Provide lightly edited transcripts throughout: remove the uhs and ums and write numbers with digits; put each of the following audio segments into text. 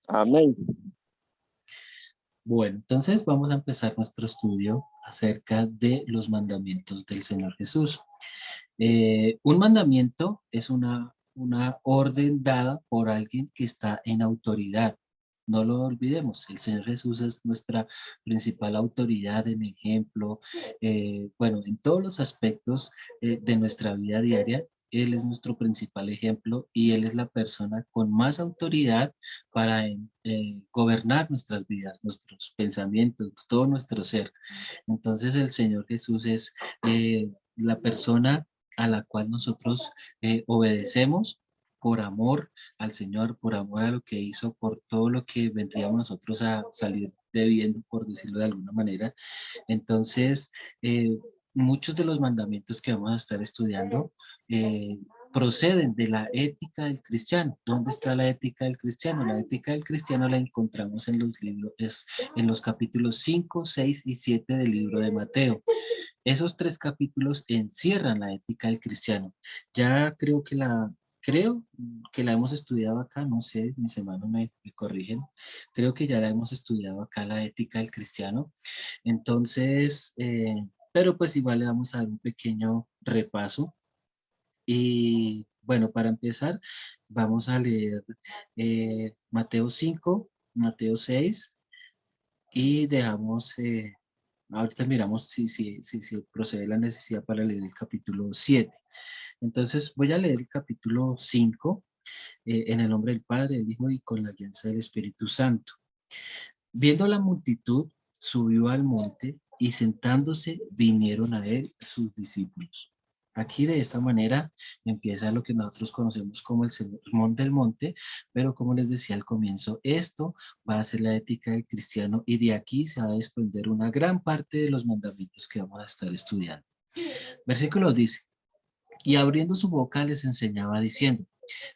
Amén. Bueno, entonces vamos a empezar nuestro estudio acerca de los mandamientos del Señor Jesús. Un mandamiento es una orden dada por alguien que está en autoridad. No lo olvidemos, el Señor Jesús es nuestra principal autoridad en ejemplo, bueno, en todos los aspectos de nuestra vida diaria. Él es nuestro principal ejemplo y Él es la persona con más autoridad para gobernar nuestras vidas, nuestros pensamientos, todo nuestro ser. Entonces el Señor Jesús es la persona a la cual nosotros obedecemos por amor al Señor, por amor a lo que hizo, por todo lo que vendríamos nosotros a salir debiendo, por decirlo de alguna manera. Entonces, muchos de los mandamientos que vamos a estar estudiando proceden de la ética del cristiano. ¿Dónde está la ética del cristiano? La ética del cristiano la encontramos en los libros, en los capítulos 5, 6 y 7 del libro de Mateo. Esos tres capítulos encierran la ética del cristiano. Ya creo que la hemos estudiado acá, no sé, mis hermanos me corrigen. Creo que ya la hemos estudiado acá, la ética del cristiano. Entonces, pero pues igual le vamos a dar un pequeño repaso. Y bueno, para empezar, vamos a leer Mateo 5, Mateo 6 y dejamos, ahorita miramos si procede la necesidad para leer el capítulo 7. Entonces voy a leer el capítulo 5 en el nombre del Padre, del Hijo y con la alianza del Espíritu Santo. Viendo la multitud, subió al monte y sentándose vinieron a él sus discípulos. Aquí de esta manera empieza lo que nosotros conocemos como el sermón del monte, pero como les decía al comienzo, esto va a ser la ética del cristiano y de aquí se va a desprender una gran parte de los mandamientos que vamos a estar estudiando. Versículo dice, y abriendo su boca les enseñaba diciendo,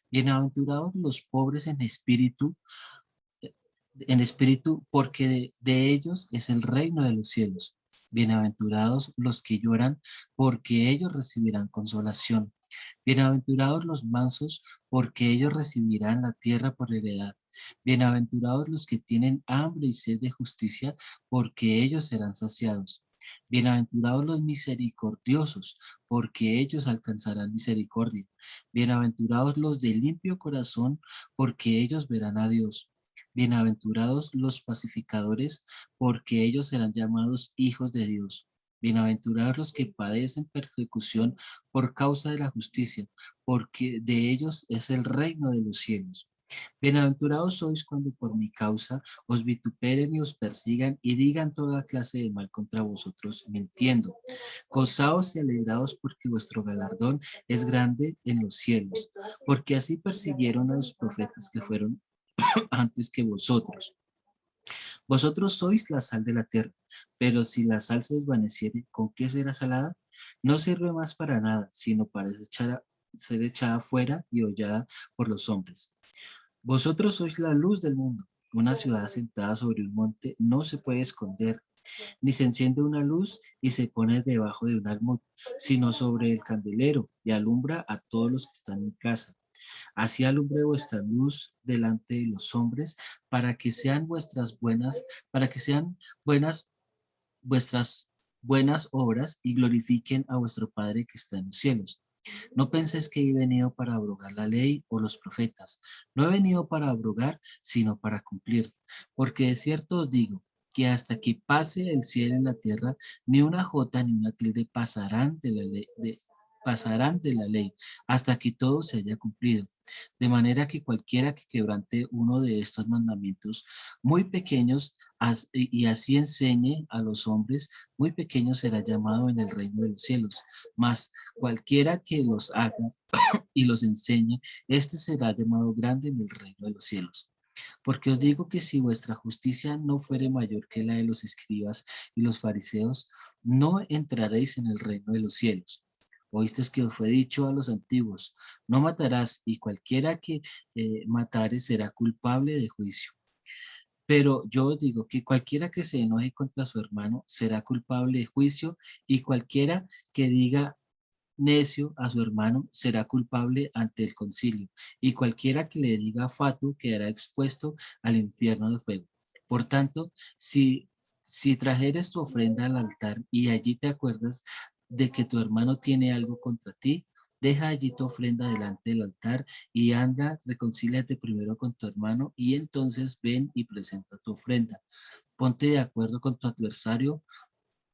bienaventurados los pobres en espíritu, porque de ellos es el reino de los cielos. Bienaventurados los que lloran, porque ellos recibirán consolación. Bienaventurados los mansos, porque ellos recibirán la tierra por heredad. Bienaventurados los que tienen hambre y sed de justicia, porque ellos serán saciados. Bienaventurados los misericordiosos, porque ellos alcanzarán misericordia. Bienaventurados los de limpio corazón, porque ellos verán a Dios. Bienaventurados los pacificadores, porque ellos serán llamados hijos de Dios. Bienaventurados los que padecen persecución por causa de la justicia, porque de ellos es el reino de los cielos. Bienaventurados sois cuando por mi causa os vituperen y os persigan y digan toda clase de mal contra vosotros, mintiendo. Gozaos y alegraos porque vuestro galardón es grande en los cielos, porque así persiguieron a los profetas que fueron antes que vosotros. Vosotros sois la sal de la tierra, pero si la sal se desvaneciere, ¿con qué será salada? No sirve más para nada, sino para ser echada fuera y hollada por los hombres. Vosotros sois la luz del mundo. Una ciudad asentada sobre un monte no se puede esconder, ni se enciende una luz y se pone debajo de un almud, sino sobre el candelero y alumbra a todos los que están en casa. Así alumbre vuestra luz delante de los hombres, para que sean buenas vuestras buenas obras y glorifiquen a vuestro Padre que está en los cielos. No penséis que he venido para abrogar la ley o los profetas. No he venido para abrogar, sino para cumplir. Porque de cierto os digo que hasta que pase el cielo en la tierra, ni una jota ni una tilde pasarán de la ley, hasta que todo se haya cumplido. De manera que cualquiera que quebrante uno de estos mandamientos muy pequeños y así enseñe a los hombres, muy pequeño será llamado en el reino de los cielos. Mas cualquiera que los haga y los enseñe, este será llamado grande en el reino de los cielos. Porque os digo que si vuestra justicia no fuere mayor que la de los escribas y los fariseos, no entraréis en el reino de los cielos. Oísteis que os fue dicho a los antiguos, no matarás, y cualquiera que matare será culpable de juicio. Pero yo os digo que cualquiera que se enoje contra su hermano será culpable de juicio, y cualquiera que diga necio a su hermano será culpable ante el concilio, y cualquiera que le diga fatu quedará expuesto al infierno de fuego. Por tanto, si trajeres tu ofrenda al altar y allí te acuerdas de que tu hermano tiene algo contra ti, deja allí tu ofrenda delante del altar y anda, reconcíliate primero con tu hermano y entonces ven y presenta tu ofrenda. Ponte de acuerdo con tu adversario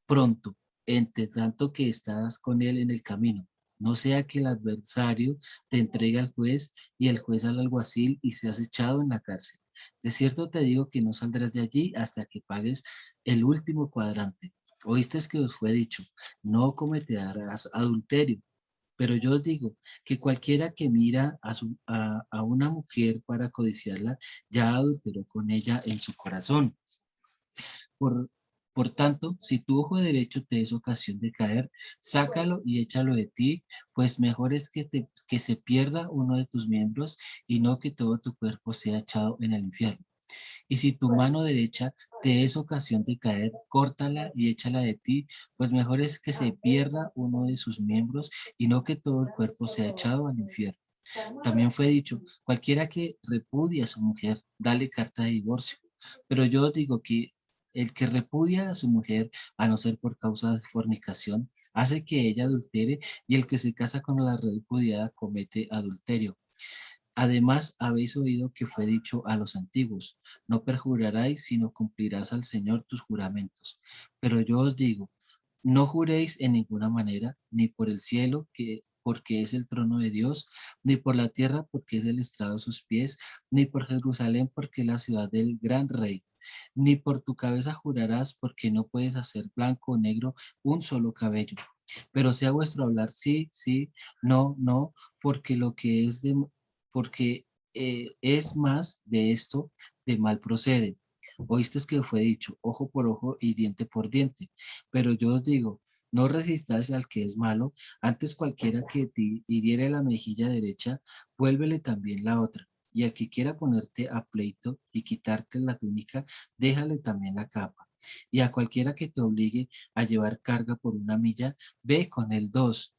pronto, entre tanto que estás con él en el camino. No sea que el adversario te entregue al juez y el juez al alguacil y seas echado en la cárcel. De cierto te digo que no saldrás de allí hasta que pagues el último cuadrante. Oíste que os fue dicho, no cometerás adulterio. Pero yo os digo que cualquiera que mira a una mujer para codiciarla, ya adulteró con ella en su corazón. Por, por tanto, si tu ojo derecho te es ocasión de caer, sácalo y échalo de ti, pues mejor es que se pierda uno de tus miembros y no que todo tu cuerpo sea echado en el infierno. Y si tu mano derecha te es ocasión de caer, córtala y échala de ti, pues mejor es que se pierda uno de sus miembros y no que todo el cuerpo sea echado al infierno. También fue dicho, cualquiera que repudie a su mujer, dale carta de divorcio. Pero yo os digo que el que repudia a su mujer, a no ser por causa de fornicación, hace que ella adultere, y el que se casa con la repudiada comete adulterio. Además, habéis oído que fue dicho a los antiguos, no perjuraréis, sino cumplirás al Señor tus juramentos. Pero yo os digo, no juréis en ninguna manera, ni por el cielo, porque es el trono de Dios, ni por la tierra, porque es el estrado de sus pies, ni por Jerusalén, porque es la ciudad del gran rey. Ni por tu cabeza jurarás, porque no puedes hacer blanco o negro un solo cabello. Pero sea vuestro hablar sí, sí, no, no, porque lo que es de, porque es más de esto, de mal procede. Oíste que fue dicho, ojo por ojo y diente por diente. Pero yo os digo, no resistáis al que es malo, antes cualquiera que te hiriere la mejilla derecha, vuélvele también la otra. Y al que quiera ponerte a pleito y quitarte la túnica, déjale también la capa. Y a cualquiera que te obligue a llevar carga por una milla, ve con él dos.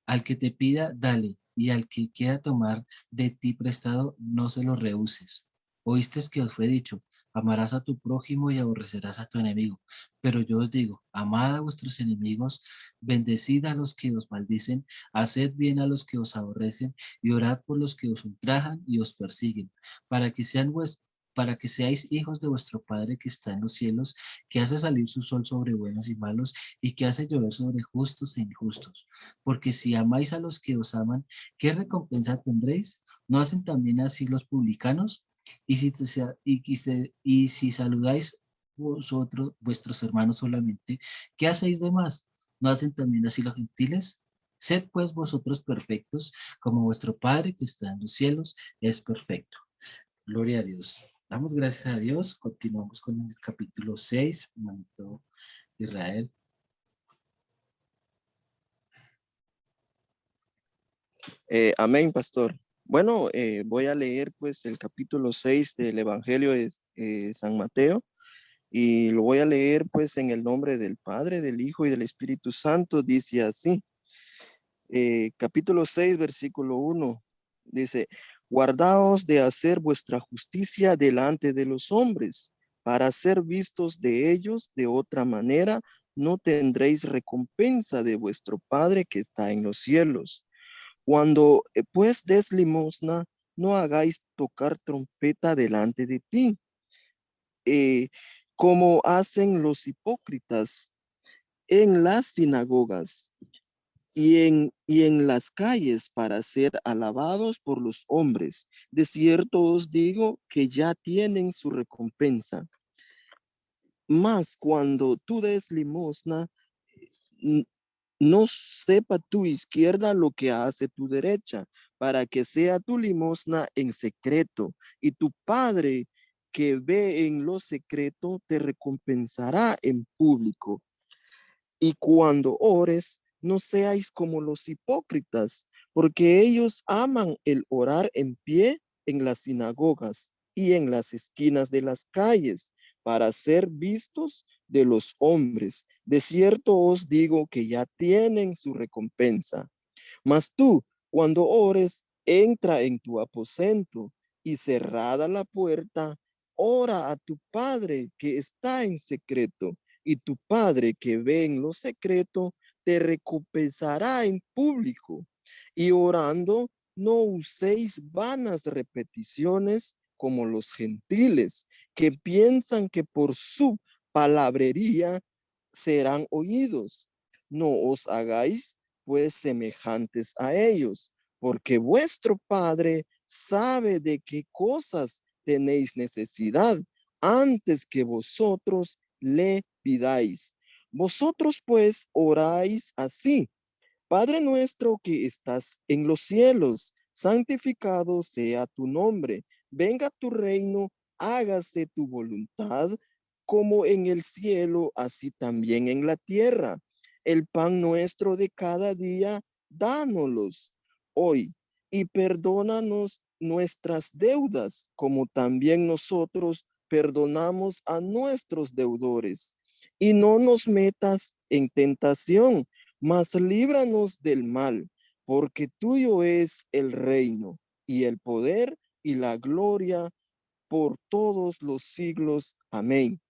Al que te pida, dale, y al que quiera tomar de ti prestado, no se lo rehuses. Oíste que os fue dicho, amarás a tu prójimo y aborrecerás a tu enemigo. Pero yo os digo, amad a vuestros enemigos, bendecid a los que os maldicen, haced bien a los que os aborrecen y orad por los que os ultrajan y os persiguen, para que sean para que seáis hijos de vuestro Padre que está en los cielos, que hace salir su sol sobre buenos y malos y que hace llover sobre justos e injustos. Porque si amáis a los que os aman, ¿qué recompensa tendréis? ¿No hacen también así los publicanos? Y si saludáis vosotros, vuestros hermanos solamente, ¿qué hacéis de más? ¿No hacen también así los gentiles? Sed pues vosotros perfectos, como vuestro Padre que está en los cielos es perfecto. Gloria a Dios. Damos gracias a Dios. Continuamos con el capítulo 6, Manto Israel. Amén, pastor. Bueno, voy a leer pues el capítulo 6 del Evangelio de San Mateo y lo voy a leer pues en el nombre del Padre, del Hijo y del Espíritu Santo. Dice así, capítulo 6, versículo 1, dice, guardaos de hacer vuestra justicia delante de los hombres, para ser vistos de ellos, de otra manera no tendréis recompensa de vuestro Padre que está en los cielos. Cuando pues des limosna, no hagáis tocar trompeta delante de ti, eh, como hacen los hipócritas en las sinagogas y en las calles para ser alabados por los hombres. De cierto os digo que ya tienen su recompensa. Mas cuando tú des limosna, n- no sepa tu izquierda lo que hace tu derecha, para que sea tu limosna en secreto, y tu Padre que ve en lo secreto te recompensará en público. Y cuando ores, no seáis como los hipócritas, porque ellos aman el orar en pie en las sinagogas y en las esquinas de las calles, para ser vistos de los hombres. De cierto os digo que ya tienen su recompensa. Mas tú, cuando ores, entra en tu aposento y cerrada la puerta, ora a tu Padre que está en secreto, y tu Padre que ve en lo secreto te recompensará en público. Y orando, no uséis vanas repeticiones como los gentiles, que piensan que por su palabrería serán oídos. No os hagáis pues semejantes a ellos, porque vuestro Padre sabe de qué cosas tenéis necesidad antes que vosotros le pidáis. Vosotros pues oráis así: Padre nuestro que estás en los cielos, santificado sea tu nombre. Venga tu reino, hágase tu voluntad, como en el cielo, así también en la tierra. El pan nuestro de cada día, dánoslos hoy, y perdónanos nuestras deudas, como también nosotros perdonamos a nuestros deudores. Y no nos metas en tentación, mas líbranos del mal, porque tuyo es el reino y el poder y la gloria por todos los siglos. Amén.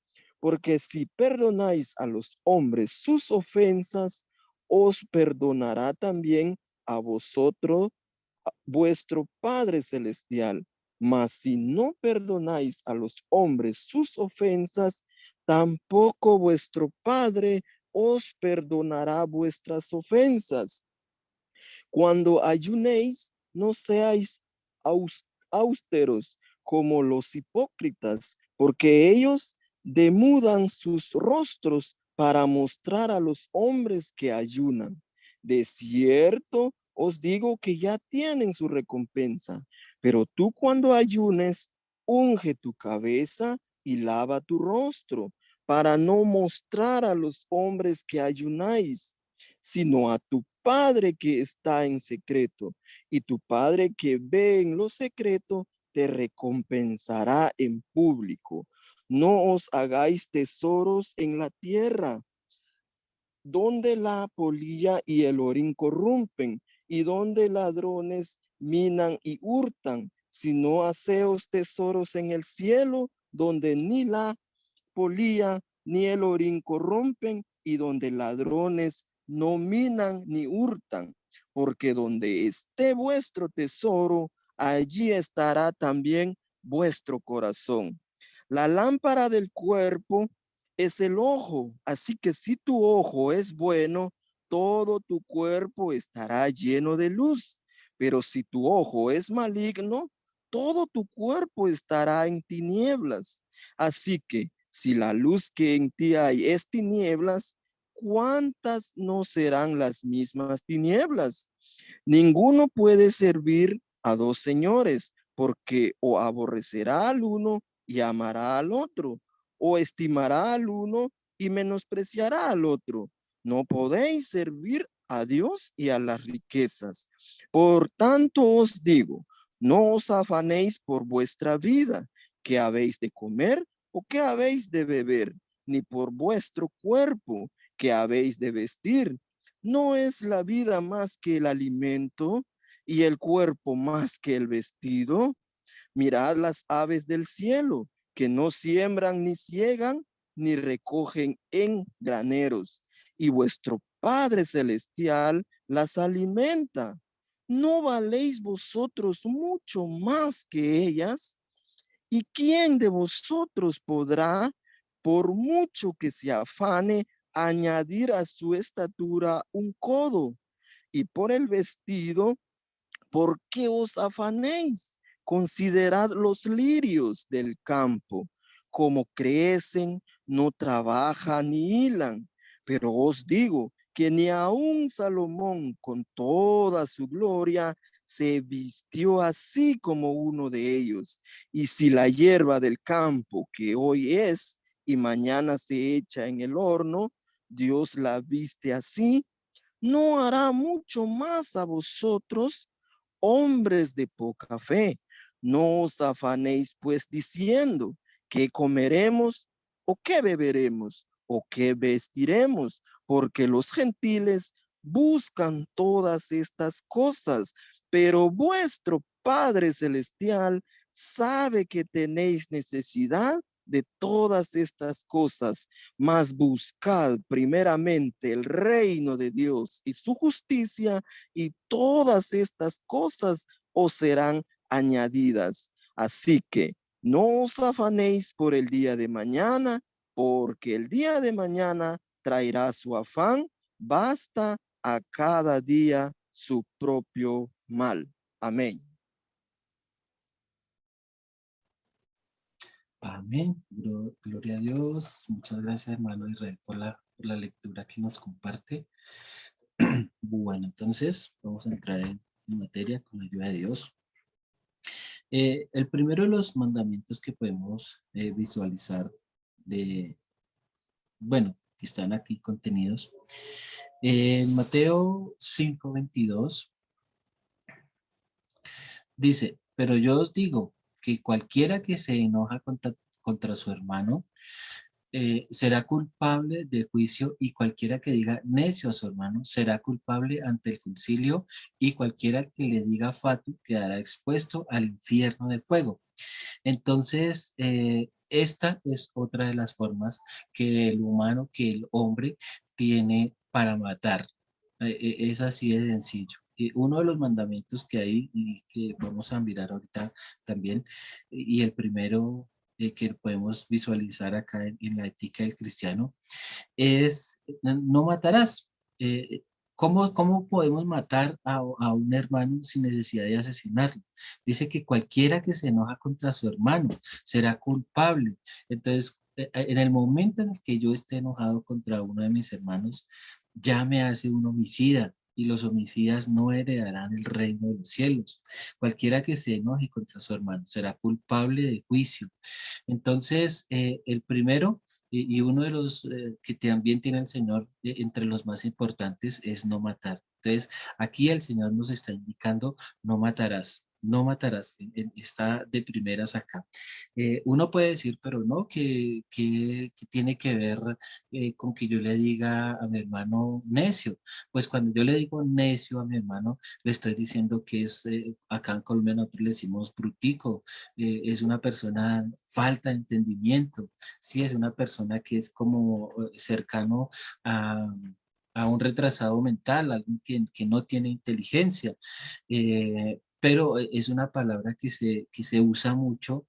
Porque si perdonáis a los hombres sus ofensas, os perdonará también a vosotros vuestro Padre Celestial. Mas si no perdonáis a los hombres sus ofensas, tampoco vuestro Padre os perdonará vuestras ofensas. Cuando ayunéis, no seáis austeros como los hipócritas, porque ellos demudan sus rostros para mostrar a los hombres que ayunan. De cierto, os digo que ya tienen su recompensa, pero tú cuando ayunes, unge tu cabeza y lava tu rostro, para no mostrar a los hombres que ayunáis, sino a tu Padre que está en secreto, y tu Padre que ve en lo secreto te recompensará en público. No os hagáis tesoros en la tierra, donde la polilla y el orín corrompen, y donde ladrones minan y hurtan, sino haceos tesoros en el cielo, donde ni la polilla ni el orín corrompen, y donde ladrones no minan ni hurtan, porque donde esté vuestro tesoro, allí estará también vuestro corazón. La lámpara del cuerpo es el ojo, así que si tu ojo es bueno, todo tu cuerpo estará lleno de luz. Pero si tu ojo es maligno, todo tu cuerpo estará en tinieblas. Así que si la luz que en ti hay es tinieblas, ¿cuántas no serán las mismas tinieblas? Ninguno puede servir a dos señores, porque o aborrecerá al uno y amará al otro, o estimará al uno y menospreciará al otro. No podéis servir a Dios y a las riquezas. Por tanto os digo, no os afanéis por vuestra vida, que habéis de comer o que habéis de beber, ni por vuestro cuerpo, que habéis de vestir. ¿No es la vida más que el alimento y el cuerpo más que el vestido? Mirad las aves del cielo, que no siembran ni ciegan, ni recogen en graneros, y vuestro Padre Celestial las alimenta. ¿No valéis vosotros mucho más que ellas? ¿Y quién de vosotros podrá, por mucho que se afane, añadir a su estatura un codo? Y por el vestido, ¿por qué os afanéis? Considerad los lirios del campo, como crecen, no trabajan ni hilan. Pero os digo que ni aun Salomón con toda su gloria se vistió así como uno de ellos. Y si la hierba del campo que hoy es y mañana se echa en el horno, Dios la viste así, ¿no hará mucho más a vosotros, hombres de poca fe? No os afanéis pues diciendo, ¿qué comeremos o qué beberemos? ¿O qué vestiremos? Porque los gentiles buscan todas estas cosas, pero vuestro Padre Celestial sabe que tenéis necesidad de todas estas cosas, mas buscad primeramente el reino de Dios y su justicia, y todas estas cosas os serán añadidas. Así que no os afanéis por el día de mañana, porque el día de mañana traerá su afán. Basta a cada día su propio mal. Amén. Amén. Gloria a Dios. Muchas gracias, hermano Israel, por la lectura que nos comparte. Bueno, entonces vamos a entrar en materia con la ayuda de Dios. El primero de los mandamientos que podemos visualizar bueno, que están aquí contenidos. En Mateo 5:22 dice, pero yo os digo que cualquiera que se enoja contra su hermano será culpable de juicio, y cualquiera que diga necio a su hermano será culpable ante el concilio, y cualquiera que le diga fatu quedará expuesto al infierno de fuego. Entonces, esta es otra de las formas que el humano, que el hombre tiene para matar. Es así de sencillo. Uno de los mandamientos que hay y que vamos a mirar ahorita también, y el primero que podemos visualizar acá en la ética del cristiano, es no matarás. Eh, ¿Cómo podemos matar a un hermano sin necesidad de asesinarlo? Dice que cualquiera que se enoja contra su hermano será culpable. Entonces, en el momento en el que yo esté enojado contra uno de mis hermanos, ya me hace un homicida. Y los homicidas no heredarán el reino de los cielos. Cualquiera que se enoje contra su hermano será culpable de juicio. Entonces, el primero y uno de los que también tiene el Señor entre los más importantes es no matar. Entonces, aquí el Señor nos está indicando, no matarás. No matarás, está de primeras acá. Uno puede decir, pero no, que tiene que ver con que yo le diga a mi hermano necio. Pues cuando yo le digo necio a mi hermano, le estoy diciendo que es, acá en Colombia nosotros le decimos brutico, es una persona falta de entendimiento, sí, es una persona que es como cercano a, a un retrasado mental, alguien que no tiene inteligencia, pero es una palabra que se usa mucho,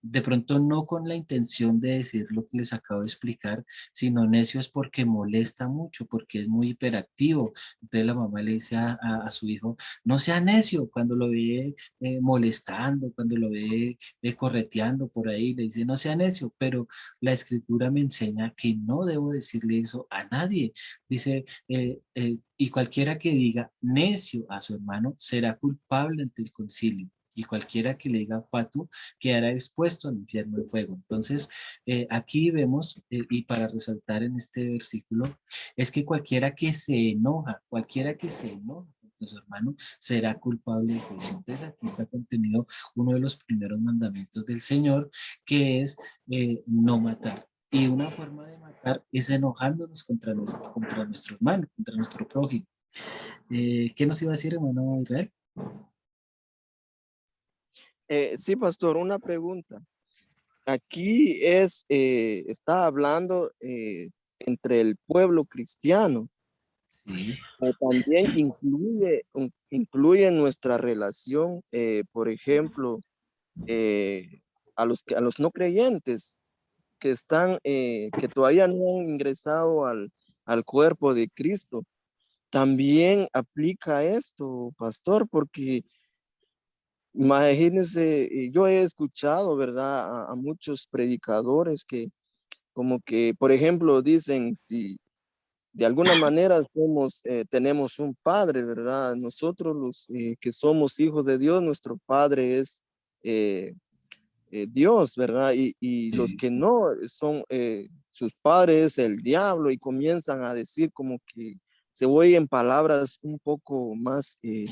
de pronto no con la intención de decir lo que les acabo de explicar, sino necio es porque molesta mucho, porque es muy hiperactivo. Entonces la mamá le dice a su hijo, no sea necio, cuando lo ve molestando, cuando lo ve correteando por ahí, le dice, no sea necio, pero la escritura me enseña que no debo decirle eso a nadie. Dice, y cualquiera que diga necio a su hermano será culpable ante el concilio. Y cualquiera que le diga fatu quedará expuesto al infierno de fuego. Entonces, aquí vemos, y para resaltar en este versículo, es que cualquiera que se enoja con su hermano, será culpable de juicio. Entonces, aquí está contenido uno de los primeros mandamientos del Señor, que es no matar. Y una forma de matar es enojándonos contra nuestro hermano, contra nuestro prójimo. ¿Qué nos iba a decir, hermano Israel? Sí, pastor, una pregunta. Aquí está hablando entre el pueblo cristiano, Sí, o también incluye nuestra relación, por ejemplo, a los no creyentes que todavía no han ingresado al cuerpo de Cristo. También aplica esto, pastor, porque imagínense, yo he escuchado, ¿verdad? A muchos predicadores que como que, por ejemplo, dicen, si de alguna manera tenemos un padre, ¿verdad? Nosotros los que somos hijos de Dios, nuestro padre es Dios, ¿verdad? Y los sí. que no son sus padres, el diablo, y comienzan a decir como que se oyen palabras un poco más de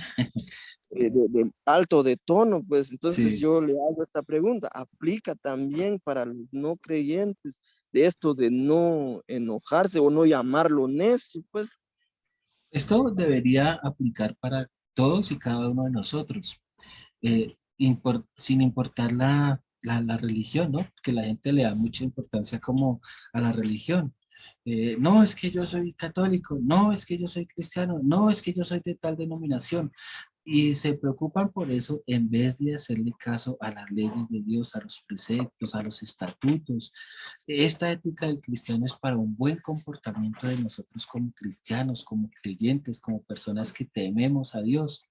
alto de tono, pues entonces Sí. yo le hago esta pregunta, ¿aplica también para los no creyentes? esto de no enojarse o no llamarlo necio, pues. Esto debería aplicar para todos y cada uno de nosotros, sin importar la religión, ¿no? Que la gente le da mucha importancia como a la religión. No, es que yo soy católico, no, es que yo soy cristiano, no, es que yo soy de tal denominación. Y se preocupan por eso en vez de hacerle caso a las leyes de Dios, a los preceptos, a los estatutos. Esta ética del cristiano es para un buen comportamiento de nosotros como cristianos, como creyentes, como personas que tememos a Dios.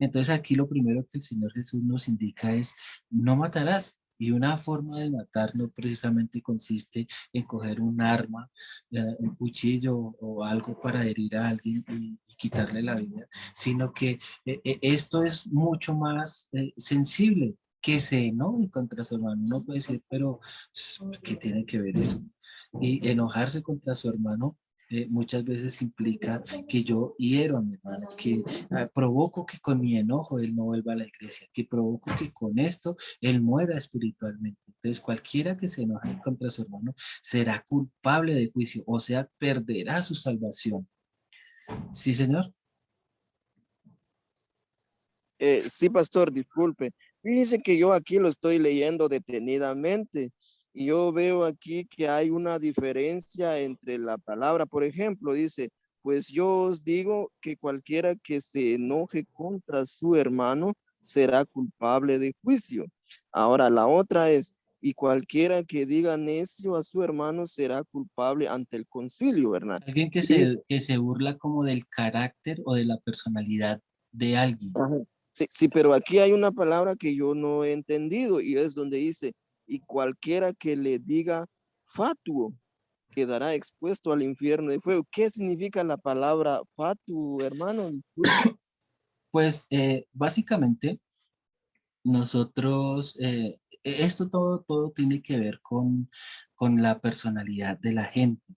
Entonces aquí lo primero que el Señor Jesús nos indica es: no matarás. Y una forma de matar no precisamente consiste en coger un arma, un cuchillo o algo para herir a alguien y quitarle la vida, sino que esto es mucho más sensible, que se enoje contra su hermano. No puede decir, pero ¿qué tiene que ver eso? Y enojarse contra su hermano muchas veces implica que yo hiero a mi hermano, que provoco que con mi enojo él no vuelva a la iglesia, que provoco que con esto él muera espiritualmente. Entonces cualquiera que se enoje contra su hermano será culpable de juicio, o sea, perderá su salvación. Sí, señor. Sí, pastor, disculpe. Fíjese que yo aquí lo estoy leyendo detenidamente y yo veo aquí que hay una diferencia entre la palabra. Por ejemplo, dice, pues yo os digo que cualquiera que se enoje contra su hermano será culpable de juicio. Ahora, la otra es, y cualquiera que diga necio a su hermano será culpable ante el concilio, ¿verdad? Alguien Y dice, que se burla como del carácter o de la personalidad de alguien. ajá. Sí, sí, pero aquí hay una palabra que yo no he entendido y es donde dice, y cualquiera que le diga fatuo quedará expuesto al infierno de fuego. ¿Qué significa la palabra fatuo, hermano? Disculpe. Pues básicamente nosotros, esto todo tiene que ver con la personalidad de la gente,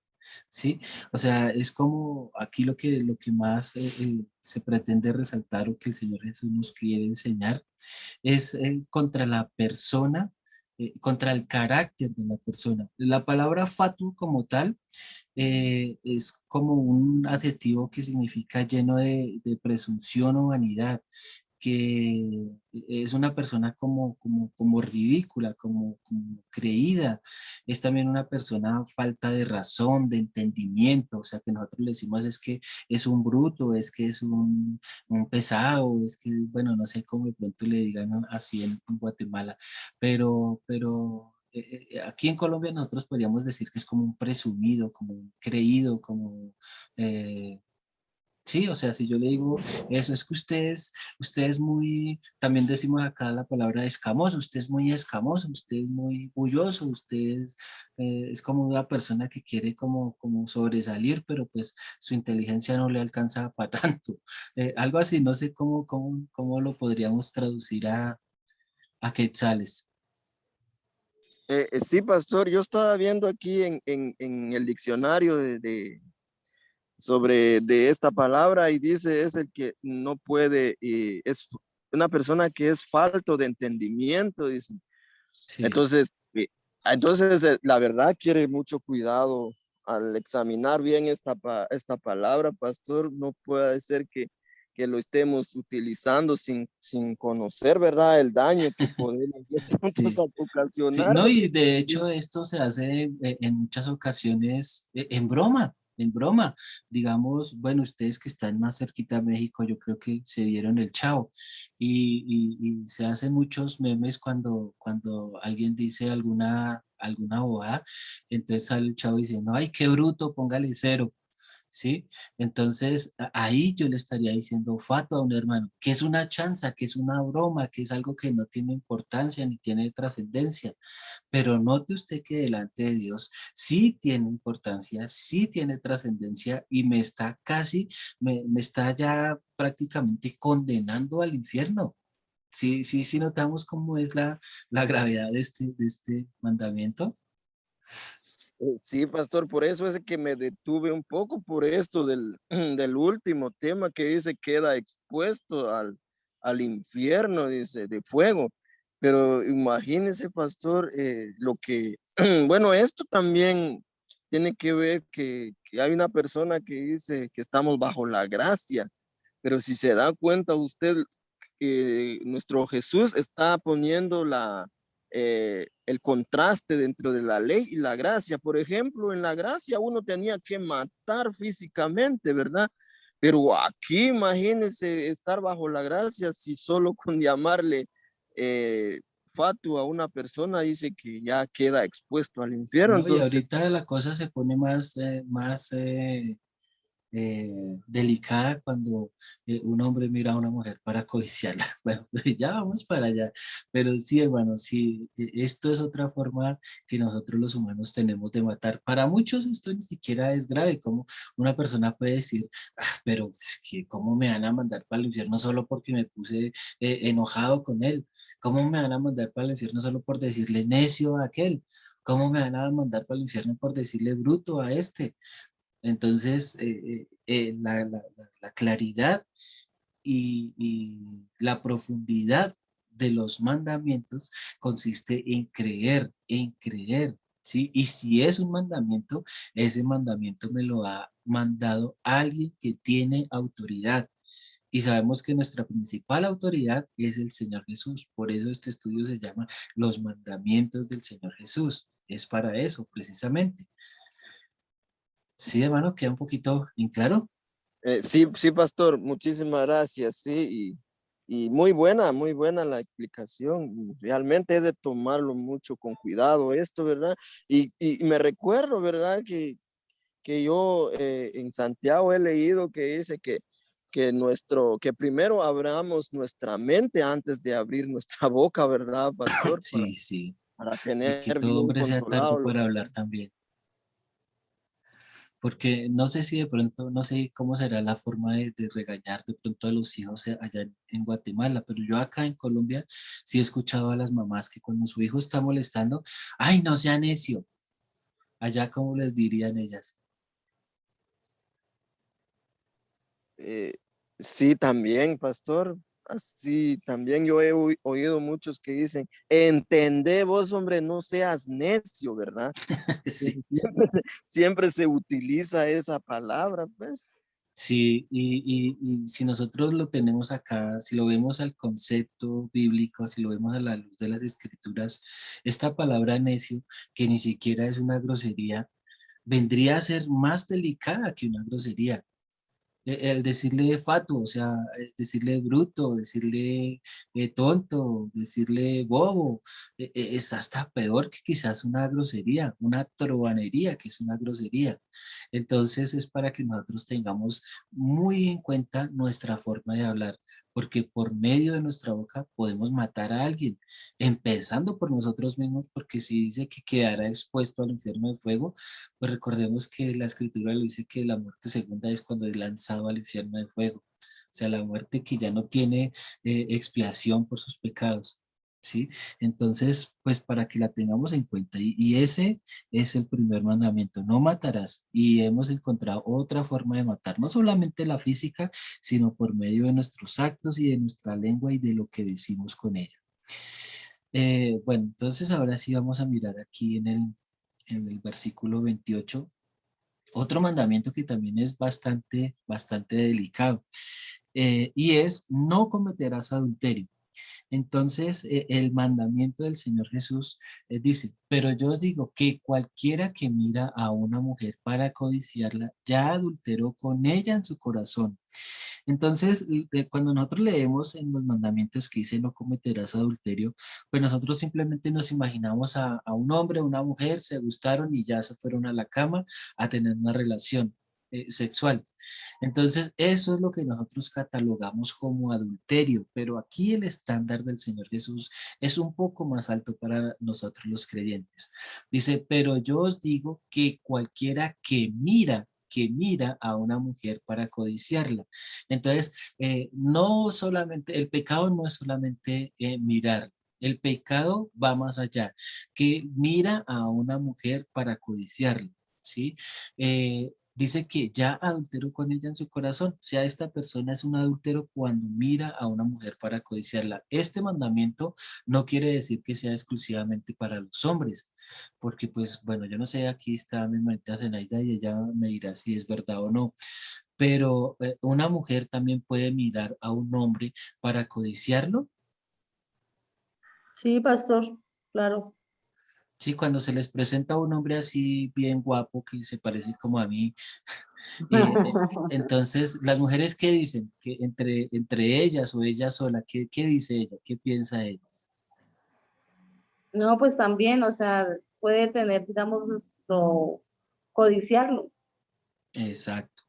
¿sí? O sea, es como aquí lo que más se pretende resaltar o que el Señor Jesús nos quiere enseñar es contra la persona, contra el carácter de la persona. La palabra fatu como tal es como un adjetivo que significa lleno de presunción o vanidad, que es una persona como ridícula, como creída. Es también una persona falta de razón, de entendimiento, o sea que nosotros le decimos es que es un bruto, es que es un pesado, es que, bueno, no sé cómo de pronto le digan así en Guatemala, pero aquí en Colombia nosotros podríamos decir que es como un presumido, como un creído, como... sí, o sea, si yo le digo eso, es que usted es muy, también decimos acá la palabra escamoso, usted es muy escamoso, usted es muy bulloso, es como una persona que quiere como sobresalir, pero pues su inteligencia no le alcanza para tanto. Algo así, no sé cómo lo podríamos traducir a quetzales. Sí, pastor, yo estaba viendo aquí en el diccionario sobre de esta palabra y dice es el que no puede, es una persona que es falto de entendimiento, dice. Sí. Entonces, la verdad quiere mucho cuidado al examinar bien esta palabra, pastor. No puede ser que lo estemos utilizando sin conocer, ¿verdad? El daño que podemos nosotros Sí. Sí, ocasionar. no, y de hecho esto se hace en muchas ocasiones en broma. Digamos, bueno, ustedes que están más cerquita a México, yo creo que se vieron el Chavo y se hacen muchos memes cuando alguien dice alguna bobada, entonces sale el Chavo diciendo, ay, qué bruto, póngale cero. ¿Sí? Entonces, ahí yo le estaría diciendo fato a un hermano, que es una chanza, que es una broma, que es algo que no tiene importancia ni tiene trascendencia. Pero note usted que delante de Dios sí tiene importancia, sí tiene trascendencia y me está ya prácticamente condenando al infierno. Sí, notamos cómo es la gravedad de este mandamiento. Sí, pastor, por eso es que me detuve un poco por esto del último tema que dice queda expuesto al infierno, dice, de fuego. Pero imagínese, pastor, lo que, bueno, esto también tiene que ver que hay una persona que dice que estamos bajo la gracia, pero si se da cuenta usted que nuestro Jesús está poniendo el contraste dentro de la ley y la gracia. Por ejemplo, en la gracia uno tenía que matar físicamente, ¿verdad? Pero aquí imagínense estar bajo la gracia si solo con llamarle fatu a una persona dice que ya queda expuesto al infierno. No, y Entonces, ahorita la cosa se pone delicada cuando un hombre mira a una mujer para codiciarla. Bueno, ya vamos para allá. Pero sí, hermano, sí, esto es otra forma que nosotros los humanos tenemos de matar. Para muchos esto ni siquiera es grave, como una persona puede decir, "Ah, pero es que ¿cómo me van a mandar para el infierno solo porque me puse enojado con él? ¿Cómo me van a mandar para el infierno solo por decirle necio a aquel? ¿Cómo me van a mandar para el infierno por decirle bruto a este? Entonces, la claridad y la profundidad de los mandamientos consiste en creer, ¿sí? Y si es un mandamiento, ese mandamiento me lo ha mandado alguien que tiene autoridad. Y sabemos que nuestra principal autoridad es el Señor Jesús. Por eso este estudio se llama Los mandamientos del Señor Jesús. Es para eso, precisamente. Sí, hermano, queda un poquito en claro. sí, sí, pastor, muchísimas gracias, sí, y muy buena la explicación. Y realmente he de tomarlo mucho con cuidado esto, ¿verdad? Y me recuerdo, ¿verdad? Que yo en Santiago he leído que dice que primero abramos nuestra mente antes de abrir nuestra boca, ¿verdad, pastor? Sí, sí. Para Y que tener todo bien hombre sea tardo controlado lo para que hablar también. Porque no sé si de pronto, no sé cómo será la forma de regañar de pronto a los hijos allá en Guatemala, pero yo acá en Colombia sí he escuchado a las mamás que cuando su hijo está molestando, ay, no sea necio. Allá, ¿cómo les dirían ellas? Eh, sí, también, pastor. Así también yo he oído muchos que dicen, entendé vos, hombre, no seas necio, ¿verdad? Sí. Siempre se utiliza esa palabra, pues. Sí, y si nosotros lo tenemos acá, si lo vemos al concepto bíblico, si lo vemos a la luz de las escrituras, esta palabra necio, que ni siquiera es una grosería, vendría a ser más delicada que una grosería. El decirle fatuo, o sea, decirle bruto, decirle tonto, decirle bobo, es hasta peor que quizás una grosería, una trovanería, que es una grosería. Entonces es para que nosotros tengamos muy en cuenta nuestra forma de hablar, porque por medio de nuestra boca podemos matar a alguien, empezando por nosotros mismos, porque si dice que quedará expuesto al infierno de fuego, pues recordemos que la escritura lo dice que la muerte segunda es cuando es lanzado al infierno de fuego. O sea, la muerte que ya no tiene expiación por sus pecados. ¿Sí? Entonces, pues para que la tengamos en cuenta. Y ese es el primer mandamiento, no matarás. Y hemos encontrado otra forma de matar, no solamente la física, sino por medio de nuestros actos y de nuestra lengua y de lo que decimos con ella. Bueno, entonces ahora sí vamos a mirar aquí en el versículo 28 otro mandamiento que también es bastante delicado, y es no cometerás adulterio. Entonces, el mandamiento del Señor Jesús dice, pero yo os digo que cualquiera que mira a una mujer para codiciarla, ya adulteró con ella en su corazón. Entonces, cuando nosotros leemos en los mandamientos que dice no cometerás adulterio, pues nosotros simplemente nos imaginamos a un hombre, una mujer, se gustaron y ya se fueron a la cama a tener una relación sexual. Entonces, eso es lo que nosotros catalogamos como adulterio, pero aquí el estándar del Señor Jesús es un poco más alto para nosotros los creyentes. Dice, pero yo os digo que cualquiera que mira a una mujer para codiciarla. Entonces, no solamente, el pecado no es solamente mirar, el pecado va más allá, que mira a una mujer para codiciarla, ¿sí? dice que ya adulteró con ella en su corazón. O sea, esta persona es un adúltero cuando mira a una mujer para codiciarla. Este mandamiento no quiere decir que sea exclusivamente para los hombres, porque pues, bueno, yo no sé, aquí está mi hermanita Zenaida y ella me dirá si es verdad o no, pero una mujer también puede mirar a un hombre para codiciarlo. Sí, pastor, claro. Sí, cuando se les presenta un hombre así bien guapo que se parece como a mí, entonces las mujeres ¿qué dicen? Que entre ellas o ella sola, ¿qué dice ella? ¿Qué piensa ella? No, pues también, o sea, puede tener, digamos, esto, codiciarlo. Exacto.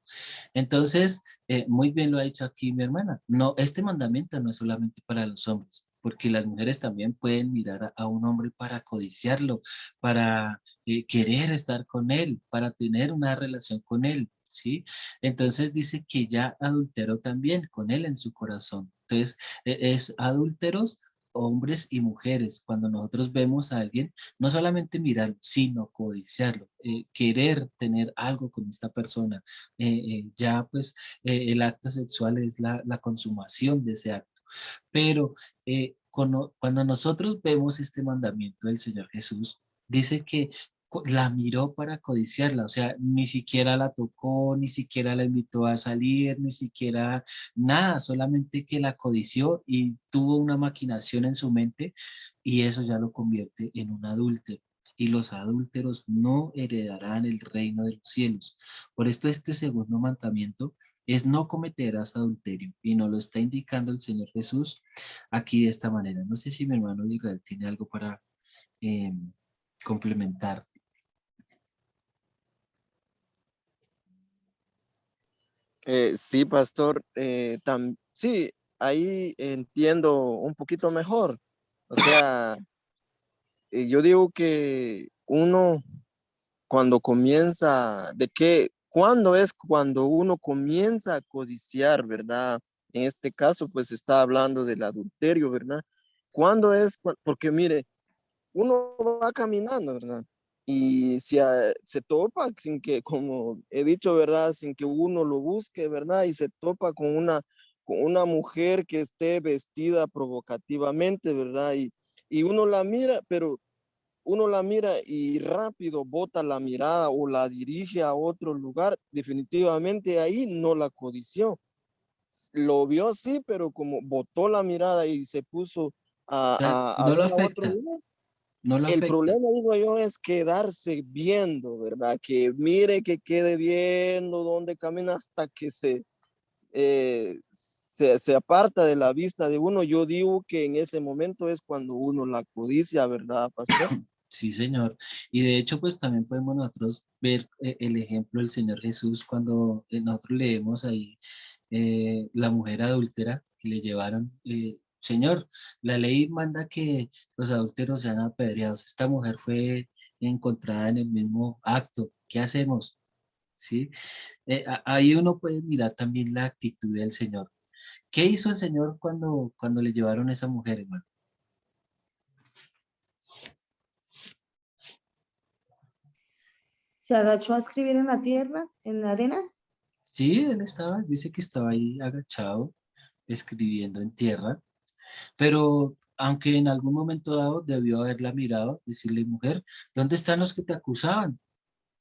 Entonces, muy bien lo ha dicho aquí mi hermana. No, este mandamiento no es solamente para los hombres, porque las mujeres también pueden mirar a un hombre para codiciarlo, para querer estar con él, para tener una relación con él, ¿sí? Entonces dice que ya adulteró también con él en su corazón. Entonces, es adúlteros hombres y mujeres. Cuando nosotros vemos a alguien, no solamente mirarlo, sino codiciarlo, querer tener algo con esta persona. Ya pues el acto sexual es la consumación de ese acto. Pero cuando nosotros vemos este mandamiento del Señor Jesús, dice que la miró para codiciarla, o sea, ni siquiera la tocó, ni siquiera la invitó a salir, ni siquiera nada, solamente que la codició y tuvo una maquinación en su mente y eso ya lo convierte en un adúltero. Y los adúlteros no heredarán el reino de los cielos. Por esto este segundo mandamiento es no cometerás adulterio y nos lo está indicando el Señor Jesús aquí de esta manera. No sé si mi hermano Israel tiene algo para eh, complementar. Sí, pastor, sí, ahí entiendo un poquito mejor. O sea, yo digo que uno cuando comienza, ¿cuándo es cuando uno comienza a codiciar, verdad? En este caso, pues está hablando del adulterio, ¿verdad? ¿Cuándo es? Porque mire, uno va caminando, ¿verdad? Y si se topa sin que, como he dicho, ¿verdad? Sin que uno lo busque, ¿verdad? Y se topa con una mujer que esté vestida provocativamente, ¿verdad? Y uno la mira, pero uno la mira y rápido bota la mirada o la dirige a otro lugar, definitivamente ahí no la codició. Lo vio sí, pero como botó la mirada y se puso O sea, a no lo ver a otro afecta, lugar. no lo El afecta. problema, digo yo, es quedarse viendo, ¿verdad? Que mire, que quede viendo dónde camina hasta que se aparta de la vista de uno. Yo digo que en ese momento es cuando uno la codicia, ¿verdad, pastor? Sí, señor. Y de hecho, pues también podemos nosotros ver el ejemplo del Señor Jesús cuando nosotros leemos ahí la mujer adúltera que le llevaron. Señor, la ley manda que los adúlteros sean apedreados. Esta mujer fue encontrada en el mismo acto. ¿Qué hacemos? ¿Sí? Ahí uno puede mirar también la actitud del Señor. ¿Qué hizo el Señor cuando le llevaron a esa mujer, hermano? Se agachó a escribir en la tierra, en la arena. Sí, él estaba, dice que estaba ahí agachado, escribiendo en tierra, pero aunque en algún momento dado debió haberla mirado, decirle, mujer, ¿dónde están los que te acusaban?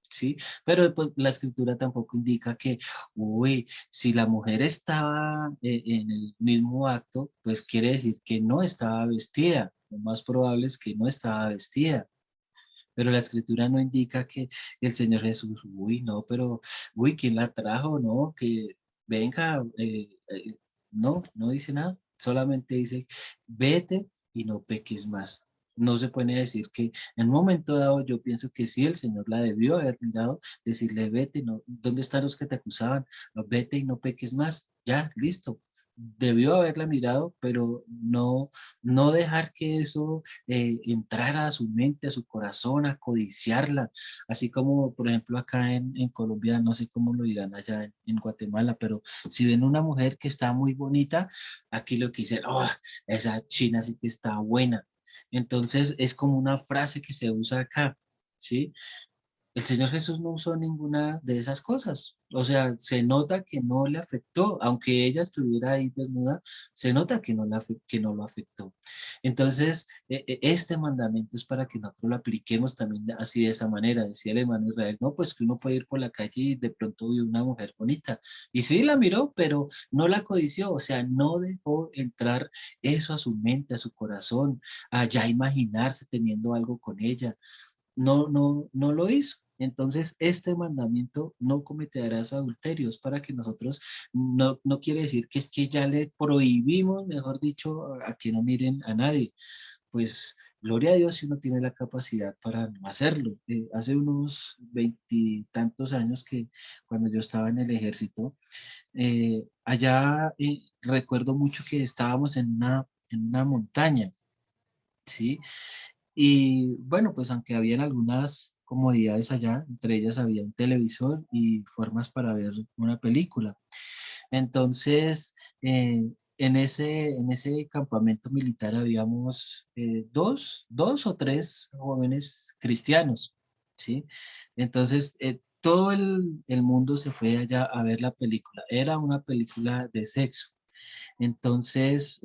Sí, pero pues, la escritura tampoco indica que, uy, si la mujer estaba en el mismo acto, pues quiere decir que no estaba vestida. Lo más probable es que no estaba vestida. Pero la escritura no indica que el Señor Jesús, uy, no, pero, uy, ¿quién la trajo? No, que venga, no, no dice nada, solamente dice, vete y no peques más. No se puede decir que en un momento dado yo pienso que sí, el Señor la debió haber mirado, decirle, vete, no, ¿dónde están los que te acusaban? No, vete y no peques más, ya, listo. Debió haberla mirado, pero no dejar que eso entrara a su mente, a su corazón, a codiciarla, así como por ejemplo acá en Colombia, no sé cómo lo dirán allá en Guatemala, pero si ven una mujer que está muy bonita, aquí lo que dicen, oh, esa china sí que está buena. Entonces es como una frase que se usa acá, ¿sí? El Señor Jesús no usó ninguna de esas cosas. O sea, se nota que no le afectó, aunque ella estuviera ahí desnuda, se nota que que no lo afectó. Entonces, este mandamiento es para que nosotros lo apliquemos también así de esa manera. Decía el hermano Israel, no, pues que uno puede ir por la calle y de pronto vio una mujer bonita. Y sí la miró, pero no la codició, o sea, no dejó entrar eso a su mente, a su corazón, a ya imaginarse teniendo algo con ella. No lo hizo. Entonces, este mandamiento, no cometerás adulterios, para que nosotros, no quiere decir que es que ya le prohibimos, mejor dicho, a que no miren a nadie. Pues, gloria a Dios si uno tiene la capacidad para no hacerlo. Hace unos veintitantos años que cuando yo estaba en el ejército, allá recuerdo mucho que estábamos en una montaña, ¿sí? Y bueno, pues aunque habían algunas comodidades allá, entre ellas había un televisor y formas para ver una película. Entonces, en ese campamento militar habíamos dos o tres jóvenes cristianos, ¿sí? Entonces, todo el mundo se fue allá a ver la película. Era una película de sexo. Entonces,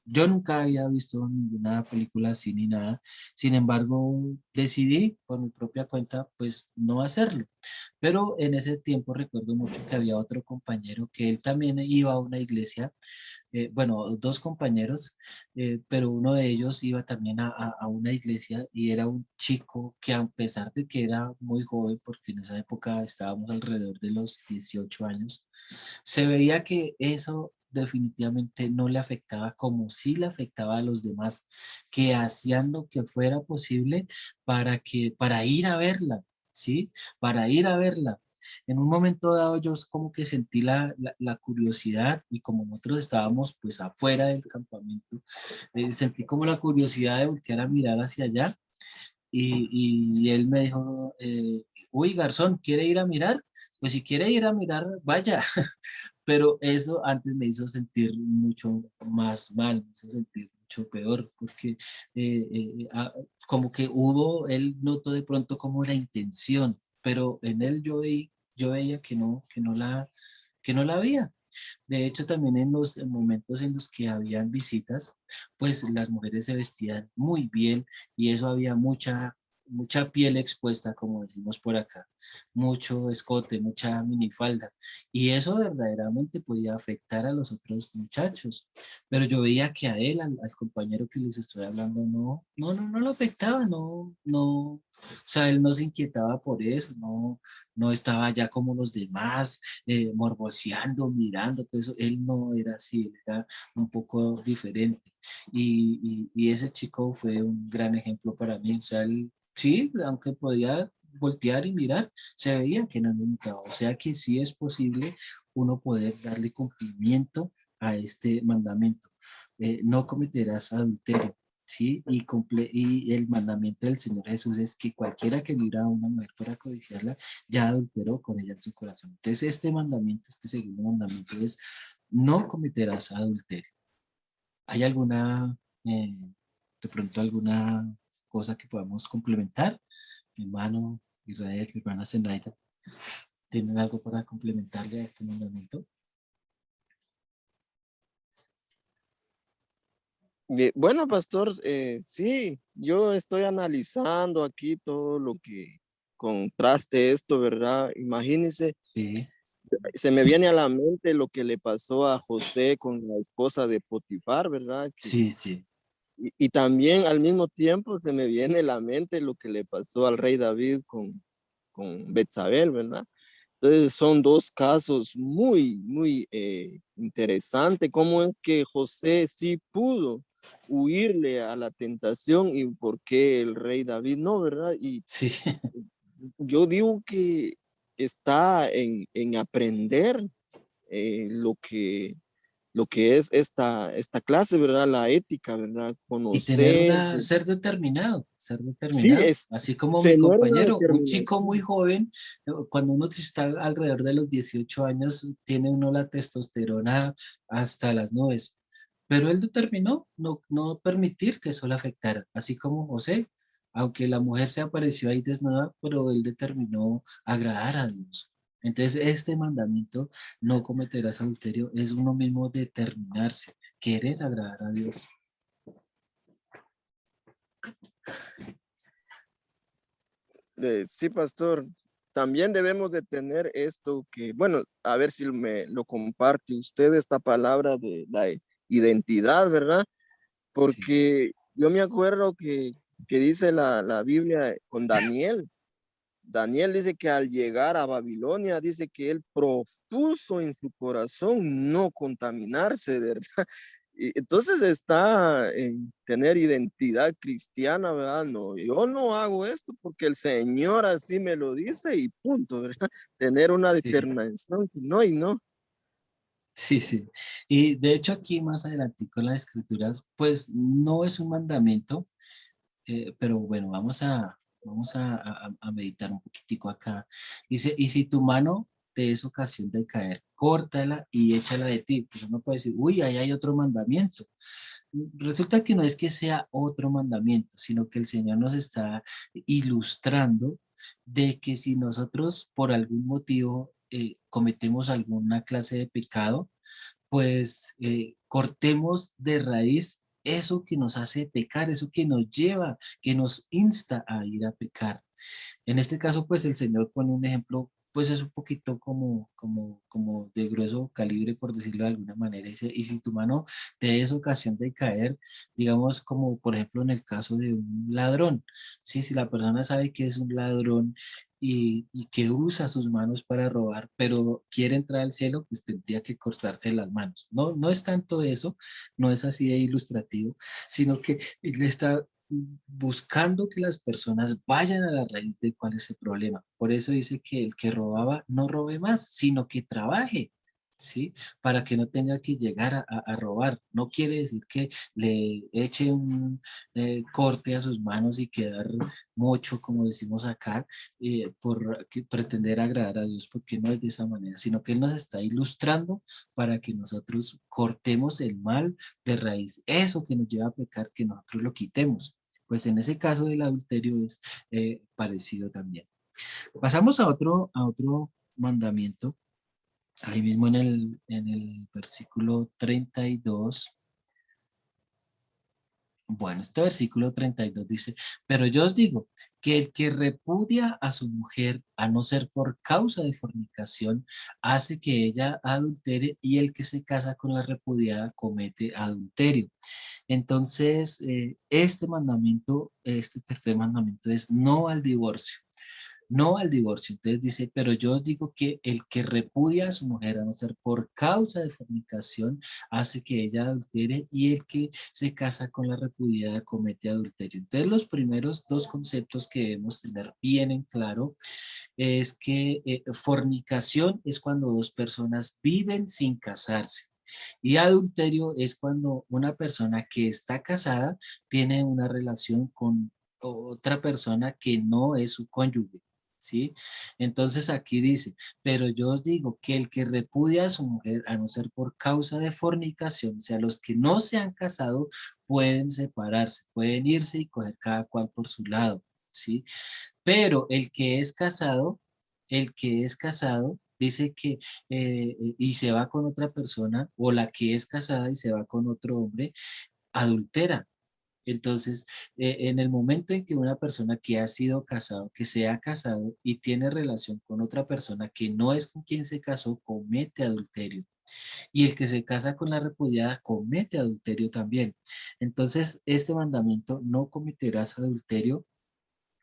yo nunca había visto ninguna película así ni nada. Sin embargo, decidí por mi propia cuenta, pues no hacerlo. Pero en ese tiempo recuerdo mucho que había otro compañero que él también iba a una iglesia, bueno, dos compañeros, pero uno de ellos iba también a una iglesia y era un chico que a pesar de que era muy joven, porque en esa época estábamos alrededor de los 18 años, se veía que eso definitivamente no le afectaba como sí le afectaba a los demás, que hacían lo que fuera posible para ir a verla, ¿sí? Para ir a verla. En un momento dado yo como que sentí la curiosidad y como nosotros estábamos pues afuera del campamento, sentí como la curiosidad de voltear a mirar hacia allá y él me dijo, uy, garzón, ¿quiere ir a mirar? Pues si quiere ir a mirar, vaya. Pero eso antes me hizo sentir mucho más mal, me hizo sentir mucho peor, porque como que él notó de pronto como la intención, pero en él yo veía que no la había. De hecho, también en los momentos en los que habían visitas, pues las mujeres se vestían muy bien y eso había mucha piel expuesta, como decimos por acá, mucho escote, mucha minifalda. Y eso verdaderamente podía afectar a los otros muchachos. Pero yo veía que a él, al compañero que les estoy hablando, no lo afectaba, o sea, él no se inquietaba por eso, no estaba ya como los demás, morboseando, mirando, todo eso. Él no era así, él era un poco diferente. Y ese chico fue un gran ejemplo para mí. O sea, él, sí, aunque podía voltear y mirar, se veía que no lo notaba. O sea que sí es posible uno poder darle cumplimiento a este mandamiento. No cometerás adulterio. ¿Sí? Y el mandamiento del Señor Jesús es que cualquiera que mira a una mujer para codiciarla, ya adulteró con ella en su corazón. Entonces, este mandamiento, este segundo mandamiento es, no cometerás adulterio. ¿Hay eh, de pronto alguna cosa que podamos complementar? Mi hermano Israel, mi hermana Zenaida, ¿tienen algo para complementarle a este mandamiento? Bueno, pastor, sí, yo estoy analizando aquí todo lo que contraste esto, ¿verdad? Imagínense, Sí, se me viene a la mente lo que le pasó a José con la esposa de Potifar, ¿verdad? sí, sí, Y también al mismo tiempo se me viene a la mente lo que le pasó al rey David con Betsabé, ¿verdad? Entonces son dos casos muy interesantes. ¿Cómo es que José sí pudo huirle a la tentación y por qué el rey David no, ¿verdad? Y sí, yo digo que está en aprender lo que es esta clase, ¿verdad? La ética, ¿verdad? y tener Conocer, ser sí, determinado, así como mi tener una compañero, un chico muy determinación. joven, cuando uno está alrededor de los 18 años, tiene uno la testosterona hasta las nubes, pero él determinó no permitir que eso le afectara, así como José, aunque la mujer se apareció ahí desnuda, pero él determinó agradar a Dios. Entonces, este mandamiento, no cometerás adulterio, es uno mismo determinarse, querer agradar a Dios. Sí, pastor. También debemos de tener esto que, bueno, a ver si me lo comparte usted, esta palabra de la identidad, ¿verdad? Sí, Porque yo me acuerdo que dice la Biblia con Daniel. Daniel dice que al llegar a Babilonia, dice que él propuso en su corazón no contaminarse, ¿verdad? Y entonces está en tener identidad cristiana, ¿verdad? No, yo no hago esto porque el Señor así me lo dice y punto, ¿verdad? Tener una sí, determinación, no y no. sí, sí. Y de hecho aquí más adelante con las escrituras, pues no es un mandamiento, pero bueno, vamos a meditar un poquitico acá. Dice, y si tu mano te es ocasión de caer, córtala y échala de ti. Pues uno puede decir, uy, ahí hay otro mandamiento. Resulta que no es que sea otro mandamiento, sino que el Señor nos está ilustrando de que si nosotros por algún motivo cometemos alguna clase de pecado, pues cortemos de raíz eso que nos hace pecar, eso que nos lleva, que nos insta a ir a pecar. En este caso, pues el Señor pone un ejemplo, pues es un poquito como de grueso calibre, por decirlo de alguna manera. Dice, y si tu mano te es ocasión de caer, digamos como por ejemplo en el caso de un ladrón, ¿sí? Si la persona sabe que es un ladrón y que usa sus manos para robar, pero quiere entrar al cielo, pues tendría que cortarse las manos. No, no es tanto eso, no es así de ilustrativo, sino que le está buscando que las personas vayan a la raíz de cuál es el problema. Por eso dice que el que robaba no robe más, sino que trabaje, ¿sí? Para que no tenga que llegar a robar. No quiere decir que le eche un corte a sus manos y quedar mocho, como decimos acá, pretender agradar a Dios, porque no es de esa manera, sino que Él nos está ilustrando para que nosotros cortemos el mal de raíz, eso que nos lleva a pecar, que nosotros lo quitemos. Pues en ese caso del adulterio es parecido también. Pasamos a otro mandamiento, ahí mismo en el versículo 32. Bueno, este versículo 32 dice, pero yo os digo que el que repudia a su mujer, a no ser por causa de fornicación, hace que ella adultere, y el que se casa con la repudiada comete adulterio. Entonces, este mandamiento, este tercer mandamiento es no al divorcio. No al divorcio. Entonces dice, pero yo os digo que el que repudia a su mujer, a no ser por causa de fornicación, hace que ella adultere, y el que se casa con la repudiada comete adulterio. Entonces los primeros dos conceptos que debemos tener bien en claro es que fornicación es cuando dos personas viven sin casarse. Y adulterio es cuando una persona que está casada tiene una relación con otra persona que no es su cónyuge. ¿Sí? Entonces aquí dice, pero yo os digo que el que repudia a su mujer, a no ser por causa de fornicación, o sea, los que no se han casado pueden separarse, pueden irse y coger cada cual por su lado, ¿sí? Pero el que es casado dice que y se va con otra persona, o la que es casada y se va con otro hombre, adultera. Entonces, en el momento en que una persona que ha sido casado, que se ha casado y tiene relación con otra persona que no es con quien se casó, comete adulterio. Y el que se casa con la repudiada comete adulterio también. Entonces, este mandamiento, no cometerás adulterio,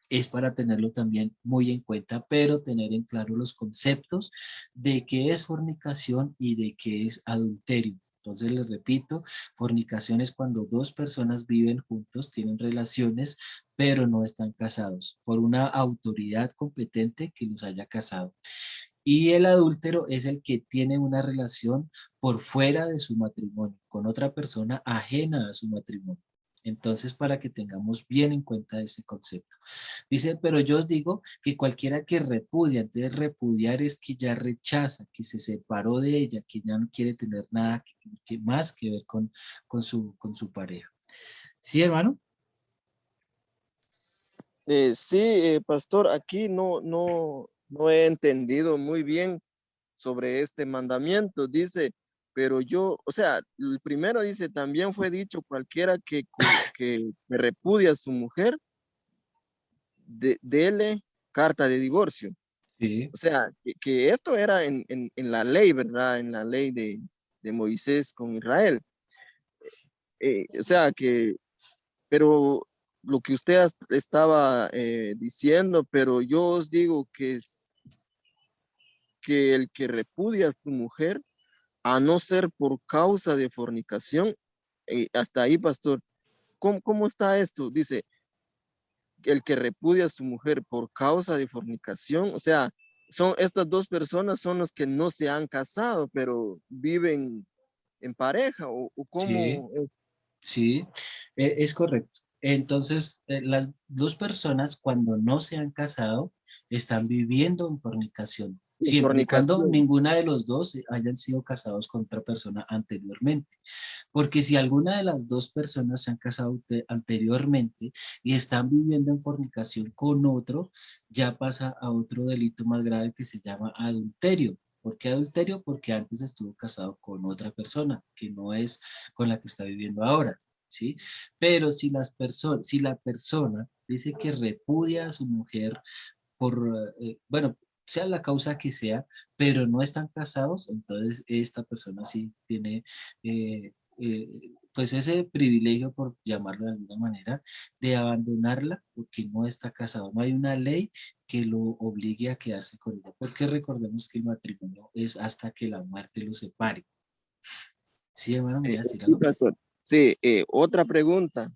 es para tenerlo también muy en cuenta, pero tener en claro los conceptos de qué es fornicación y de qué es adulterio. Entonces, les repito, fornicación es cuando dos personas viven juntos, tienen relaciones, pero no están casados por una autoridad competente que los haya casado. Y el adúltero es el que tiene una relación por fuera de su matrimonio, con otra persona ajena a su matrimonio. Entonces, para que tengamos bien en cuenta ese concepto. Dice, pero yo os digo que cualquiera que repudia, entonces repudiar es que ya rechaza, que se separó de ella, que ya no quiere tener nada que más que ver con su pareja. ¿Sí, hermano? Sí, pastor, aquí no he entendido muy bien sobre este mandamiento. Dice, pero yo, o sea, el primero dice, también fue dicho cualquiera que repudia a su mujer, dele carta de divorcio. Sí, O sea, que esto era en la ley, ¿verdad? En la ley de Moisés con Israel. O sea, pero lo que usted estaba diciendo, pero yo os digo que el que repudia a su mujer, a no ser por causa de fornicación, hasta ahí, pastor, ¿cómo está esto? Dice, el que repudia a su mujer por causa de fornicación, o sea, son estas dos personas son los que no se han casado, pero viven en pareja, o sí. cómo. Sí, es correcto. Entonces, las dos personas cuando no se han casado están viviendo en fornicación, En siempre y cuando fornicación. ninguna de los dos hayan sido casados con otra persona anteriormente. Porque si alguna de las dos personas se han casado anteriormente y están viviendo en fornicación con otro, ya pasa a otro delito más grave que se llama adulterio. ¿Por qué adulterio? Porque antes estuvo casado con otra persona que no es con la que está viviendo ahora, ¿sí? Pero si la persona dice que repudia a su mujer por, bueno, sea la causa que sea, pero no están casados, entonces esta persona sí tiene, pues ese privilegio, por llamarlo de alguna manera, de abandonarla porque no está casado. No hay una ley que lo obligue a quedarse con ella, porque recordemos que el matrimonio es hasta que la muerte lo separe. Sí, hermano, me voy a decir Sí, algo. pastor. Sí, otra pregunta.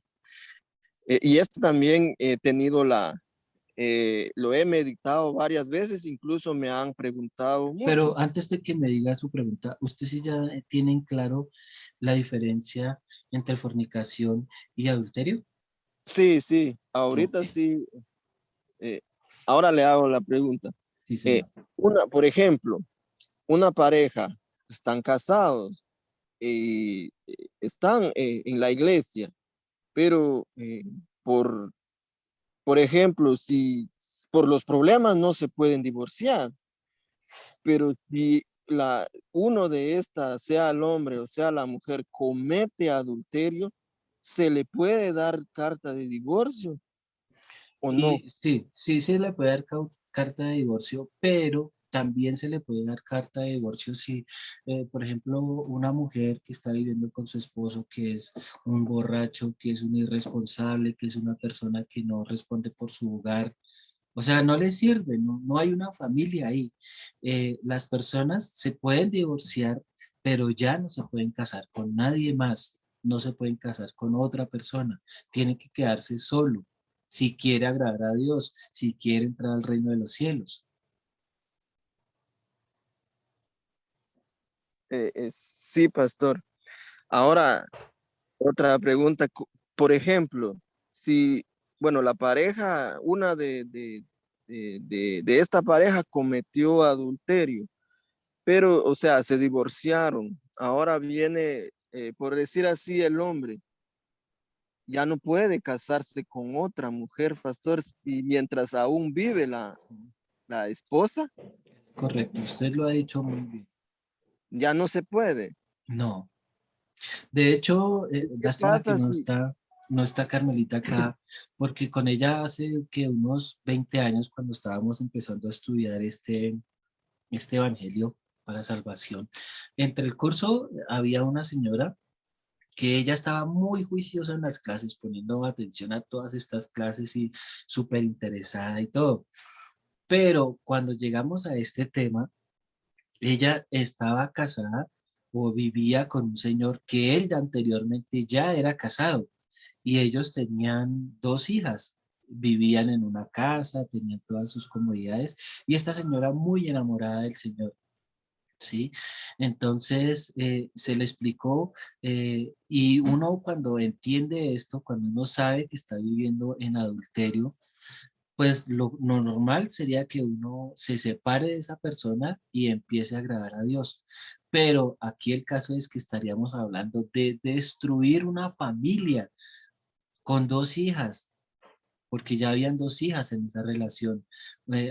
Y esto también he tenido lo he meditado varias veces, incluso me han preguntado Pero muchos. antes de que me diga su pregunta, ¿usted sí ya tiene en claro la diferencia entre fornicación y adulterio? Sí, sí, Ok, ahorita sí. eh, Ahora le hago la pregunta. sí, Eh, señor. por ejemplo, una pareja, están casados y están en la iglesia, pero por ejemplo, si por los problemas no se pueden divorciar, pero si uno de estas, sea el hombre o sea la mujer, comete adulterio, ¿se le puede dar carta de divorcio o no? Y sí, sí se le puede dar carta de divorcio, pero también se le puede dar carta de divorcio si, por ejemplo, una mujer que está viviendo con su esposo, que es un borracho, que es un irresponsable, que es una persona que no responde por su hogar. O sea, no les sirve, no hay una familia ahí. Las personas se pueden divorciar, pero ya no se pueden casar con nadie más, no se pueden casar con otra persona, tienen que quedarse solo si quiere agradar a Dios, si quiere entrar al reino de los cielos. Sí, pastor. Ahora, otra pregunta. Por ejemplo, si, bueno, la pareja, una de esta pareja cometió adulterio, pero, o sea, se divorciaron. Ahora viene, por decir así, el hombre ya no puede casarse con otra mujer, pastor, y mientras aún vive la esposa, Correcto, usted lo ha dicho muy bien. ya no se puede. No, de hecho, ¿Y qué lástima que pasa si? no está Carmelita acá, porque con ella hace que unos 20 años, cuando estábamos empezando a estudiar este evangelio para salvación, entre el curso había una señora que ella estaba muy juiciosa en las clases, poniendo atención a todas estas clases y súper interesada y todo. Pero cuando llegamos a este tema, ella estaba casada o vivía con un señor que él anteriormente ya era casado y ellos tenían dos hijas. Vivían en una casa, tenían todas sus comodidades y esta señora muy enamorada del señor. ¿Sí? Entonces se le explicó y uno cuando entiende esto, cuando uno sabe que está viviendo en adulterio, pues lo normal sería que uno se separe de esa persona y empiece a agradar a Dios. Pero aquí el caso es que estaríamos hablando de destruir una familia con dos hijas. porque ya habían dos hijas en esa relación,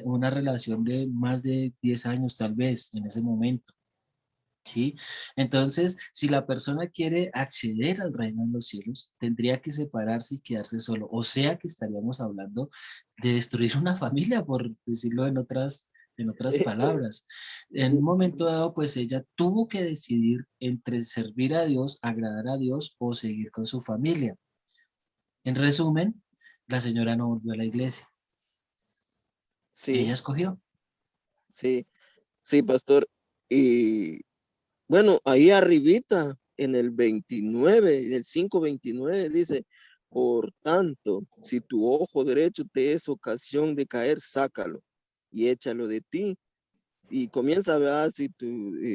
una relación de más de 10 años tal vez en ese momento. ¿Sí? Entonces, si la persona quiere acceder al reino de los cielos, tendría que separarse y quedarse solo. O sea que estaríamos hablando de destruir una familia, por decirlo en otras palabras. En un momento dado, pues ella tuvo que decidir entre servir a Dios, agradar a Dios o seguir con su familia. En resumen, la señora no volvió a la iglesia. Ella Sí, escogió. sí, sí, pastor. Y bueno, ahí arribita, en el 29, en el 5:29 dice, por tanto, si tu ojo derecho te es ocasión de caer, sácalo y échalo de ti. Y comienza a ver si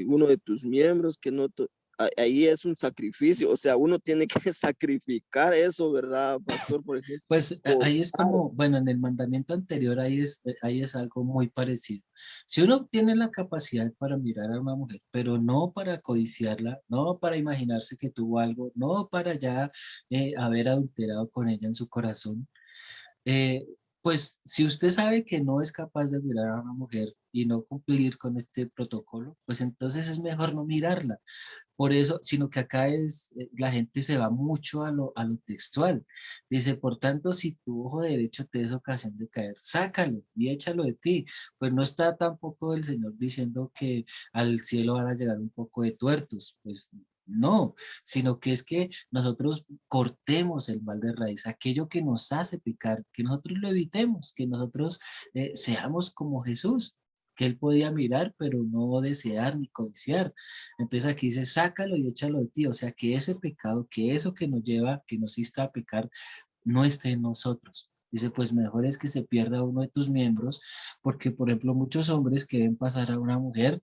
uno de tus miembros que no, ahí es un sacrificio, o sea, uno tiene que sacrificar eso, ¿verdad, pastor? Por ejemplo, Pues por, ahí es como, bueno, en el mandamiento anterior ahí es algo muy parecido. Si uno tiene la capacidad para mirar a una mujer, pero no para codiciarla, no para imaginarse que tuvo algo, no para ya haber adulterado con ella en su corazón, eh, pues si usted sabe que no es capaz de mirar a una mujer y no cumplir con este protocolo, pues entonces es mejor no mirarla. Por eso, sino que acá la gente se va mucho a lo textual. Dice, por tanto, si tu ojo derecho te es ocasión de caer, sácalo y échalo de ti. Pues no está tampoco el Señor diciendo que al cielo van a llegar un poco de tuertos. Pues no, sino que es que nosotros cortemos el mal de raíz, aquello que nos hace pecar, que nosotros lo evitemos, que nosotros seamos como Jesús, que él podía mirar, pero no desear ni codiciar. Entonces aquí dice, sácalo y échalo de ti. O sea, que ese pecado, que eso que nos lleva, que nos insta a pecar, no esté en nosotros. Dice, pues mejor es que se pierda uno de tus miembros, porque por ejemplo muchos hombres quieren pasar a una mujer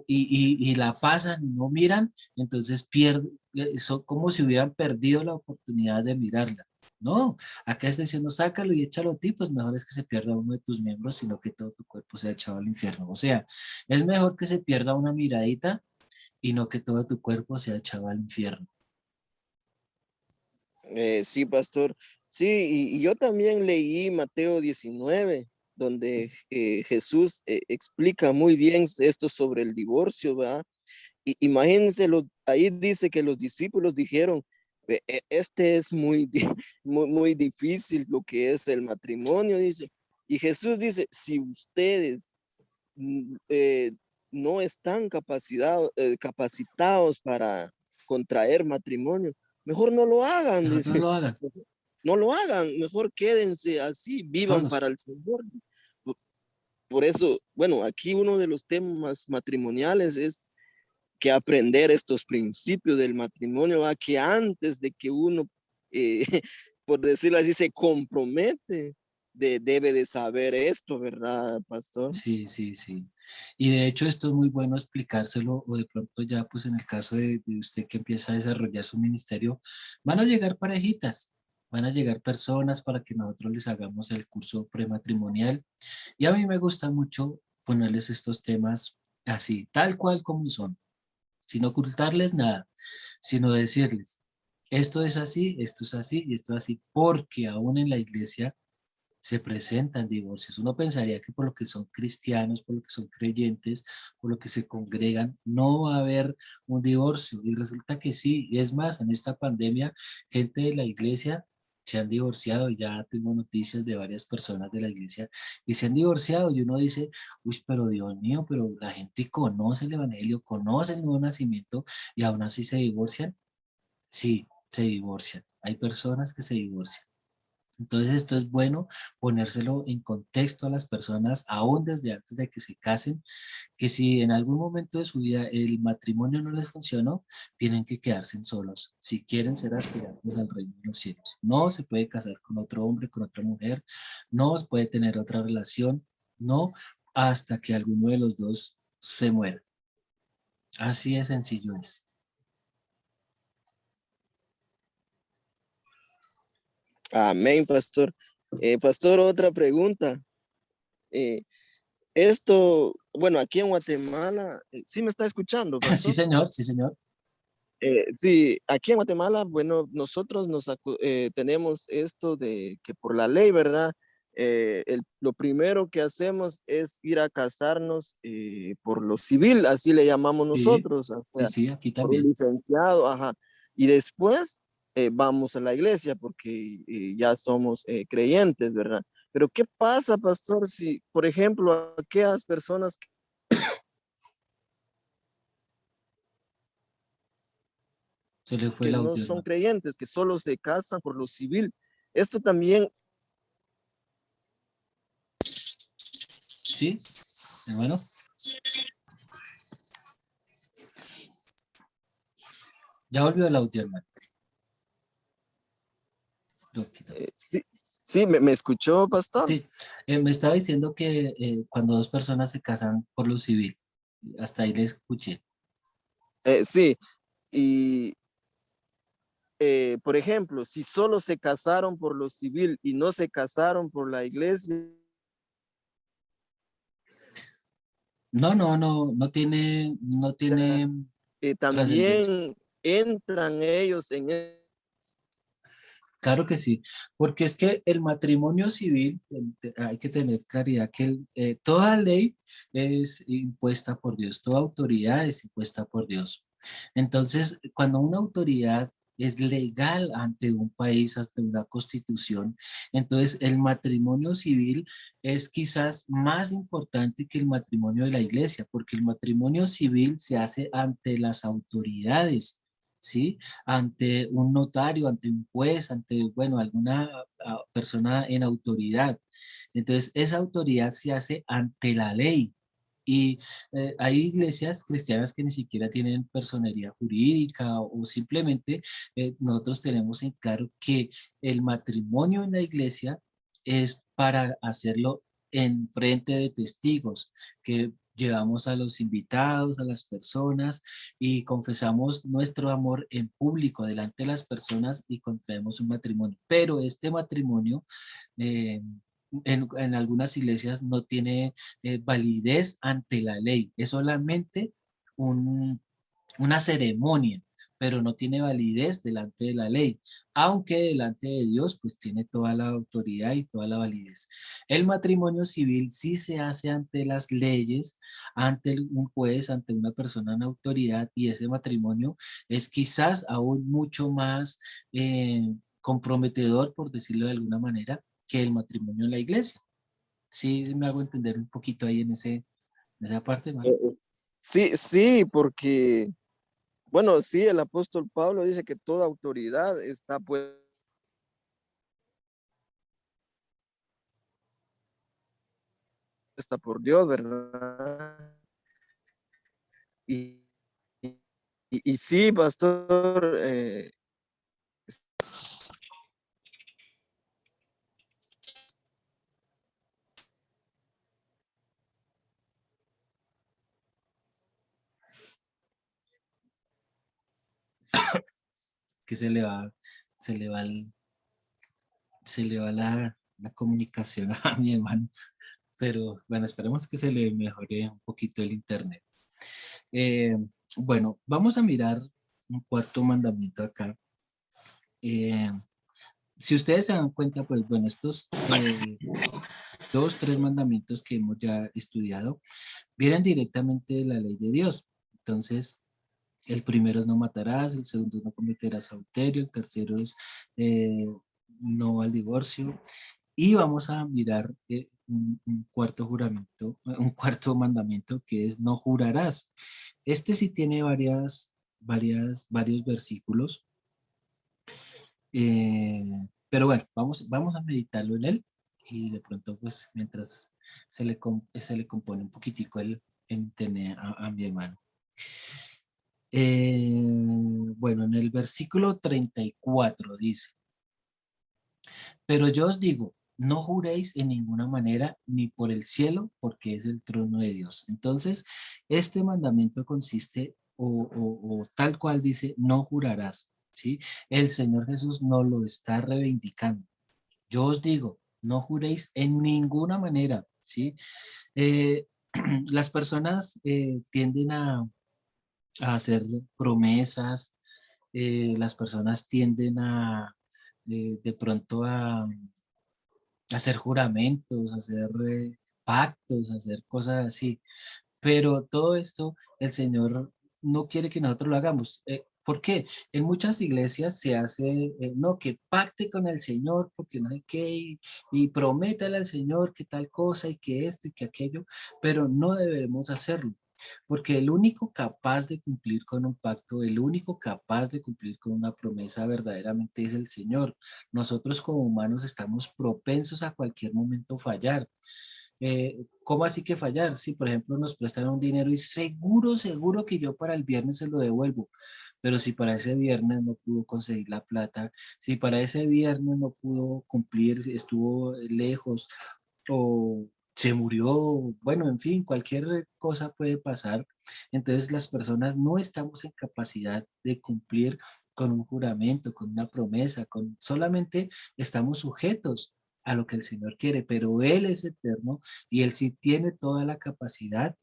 y la pasan y no miran, entonces pierden, son como si hubieran perdido la oportunidad de mirarla. No, acá está diciendo, sácalo y échalo a ti, pues mejor es que se pierda uno de tus miembros, sino que todo tu cuerpo sea echado al infierno. O sea, es mejor que se pierda una miradita y no que todo tu cuerpo sea echado al infierno. sí, pastor. Sí, y yo también leí Mateo 19, donde Jesús explica muy bien esto sobre el divorcio, ¿verdad? Imagínense, ahí dice que los discípulos dijeron, Este es muy, muy, muy difícil lo que es el matrimonio", dice. Y Jesús dice, si ustedes mm, eh, no están capacitados para contraer matrimonio, mejor no lo hagan, Mejor no dice. lo hagan, No lo hagan, mejor quédense así, vivan solos. para el Señor. Por por eso, bueno, aquí uno de los temas matrimoniales es que aprender estos principios del matrimonio, a que antes de que uno, eh, por decirlo así, se compromete, debe de saber esto, ¿verdad, pastor? Sí, sí, sí. Y de hecho esto es muy bueno explicárselo o de pronto ya pues en el caso de usted que empieza a desarrollar su ministerio, van a llegar parejitas, van a llegar personas para que nosotros les hagamos el curso prematrimonial. Y a mí me gusta mucho ponerles estos temas así, tal cual como son, sin ocultarles nada, sino decirles, esto es así y esto es así, porque aún en la iglesia se presentan divorcios. Uno pensaría que por lo que son cristianos, por lo que son creyentes, por lo que se congregan, no va a haber un divorcio. Y resulta que sí. Y es más, en esta pandemia, gente de la iglesia se han divorciado. Y ya tengo noticias de varias personas de la iglesia que se han divorciado. Y uno dice, uy, pero Dios mío, pero la gente conoce el evangelio, conoce el nuevo nacimiento y aún así se divorcian. Sí, se divorcian. Hay personas que se divorcian. Entonces esto es bueno ponérselo en contexto a las personas, aún desde antes de que se casen, que si en algún momento de su vida el matrimonio no les funcionó, tienen que quedarse solos si quieren ser aspirantes al reino de los cielos. No se puede casar con otro hombre, con otra mujer, no se puede tener otra relación, no hasta que alguno de los dos se muera. Así de sencillo es. Amén, pastor. Pastor, otra pregunta. Eh, bueno, aquí en Guatemala, ¿sí me está escuchando, Sí, pastor? señor, sí, señor. Sí, aquí en Guatemala, bueno, nosotros tenemos esto de que por la ley, ¿verdad? Lo primero que hacemos es ir a casarnos por lo civil, así le llamamos Sí, nosotros, o sí, sea, sí, aquí por un también. licenciado, ajá. Y después vamos a la iglesia porque ya somos creyentes, ¿verdad? Pero ¿qué pasa, pastor, si, por ejemplo, aquellas personas Se le fue que el no audio, son hermano. creyentes, que solo se casan por lo civil? Esto también, ¿Sí, hermano? Ya volvió el audio, hermano. Lo quito. sí, sí, me escuchó, pastor. Sí, me estaba diciendo que cuando dos personas se casan por lo civil, hasta ahí le escuché. Sí, y por ejemplo, si solo se casaron por lo civil y no se casaron por la iglesia, No, no, no, no tiene trascendencia. también entran ellos en Claro que sí, porque es que el matrimonio civil, hay que tener claridad que toda ley es impuesta por Dios, toda autoridad es impuesta por Dios. Entonces, cuando una autoridad es legal ante un país, ante una constitución, entonces el matrimonio civil es quizás más importante que el matrimonio de la iglesia, porque el matrimonio civil se hace ante las autoridades. ¿Sí? Ante un notario, ante un juez, ante, bueno, alguna persona en autoridad. Entonces, esa autoridad se hace ante la ley. Y hay iglesias cristianas que ni siquiera tienen personería jurídica o simplemente nosotros tenemos en claro que el matrimonio en la iglesia es para hacerlo en frente de testigos, que llevamos a los invitados, a las personas y confesamos nuestro amor en público delante de las personas y contraemos un matrimonio. Pero este matrimonio eh, en algunas iglesias no tiene validez ante la ley, es solamente un- una ceremonia, pero no tiene validez delante de la ley, aunque delante de Dios pues tiene toda la autoridad y toda la validez. El matrimonio civil sí se hace ante las leyes, ante un juez, ante una persona en autoridad, y ese matrimonio es quizás aún mucho más comprometedor, por decirlo de alguna manera, que el matrimonio en la iglesia. Sí, sí me hago entender un poquito ahí en esa parte, eh, hermano. eh, sí, sí, porque, bueno, sí, el apóstol Pablo dice que toda autoridad está puesta por Dios, ¿verdad? Y, y sí, pastor, Que se le va, se le va la comunicación a mi hermano, pero bueno, esperemos que se le mejore un poquito el internet. Eh, bueno, vamos a mirar un cuarto mandamiento acá. Eh, si ustedes se dan cuenta, pues bueno, estos dos, tres mandamientos que hemos ya estudiado vienen directamente de la ley de Dios. Entonces, el primero es no matarás, el segundo es no cometerás adulterio, el tercero es eh, no al divorcio. Y vamos a mirar un cuarto juramento, un cuarto mandamiento que es no jurarás. Este sí tiene varios versículos, eh, pero bueno, vamos a meditarlo en él y de pronto pues mientras se le compone un poquitico el entender a mi hermano. Bueno, en el versículo 34 dice, pero yo os digo, no juréis en ninguna manera ni por el cielo, porque es el trono de Dios. Entonces, este mandamiento consiste o tal cual dice, no jurarás, ¿sí? El Señor Jesús no lo está reivindicando. Yo os digo, no juréis en ninguna manera, ¿sí? Eh, las personas tienden a hacer promesas, las personas tienden a, de pronto a hacer juramentos, a hacer pactos, a hacer cosas así. Pero todo esto el Señor no quiere que nosotros lo hagamos. ¿Por qué? En muchas iglesias se hace, no, que pacte con el Señor, porque no sé qué, y prométale al Señor que tal cosa y que esto y que aquello, pero no debemos hacerlo. Porque el único capaz de cumplir con un pacto, el único capaz de cumplir con una promesa verdaderamente es el Señor. Nosotros como humanos estamos propensos a cualquier momento fallar. ¿Cómo así que fallar? Si por ejemplo nos prestan un dinero y seguro que yo para el viernes se lo devuelvo, pero si para ese viernes no pudo conseguir la plata, si para ese viernes no pudo cumplir, si estuvo lejos o se murió, bueno, en fin, cualquier cosa puede pasar. Entonces las personas no estamos en capacidad de cumplir con un juramento, con una promesa, solamente estamos sujetos a lo que el Señor quiere, pero Él es eterno y Él sí tiene toda la capacidad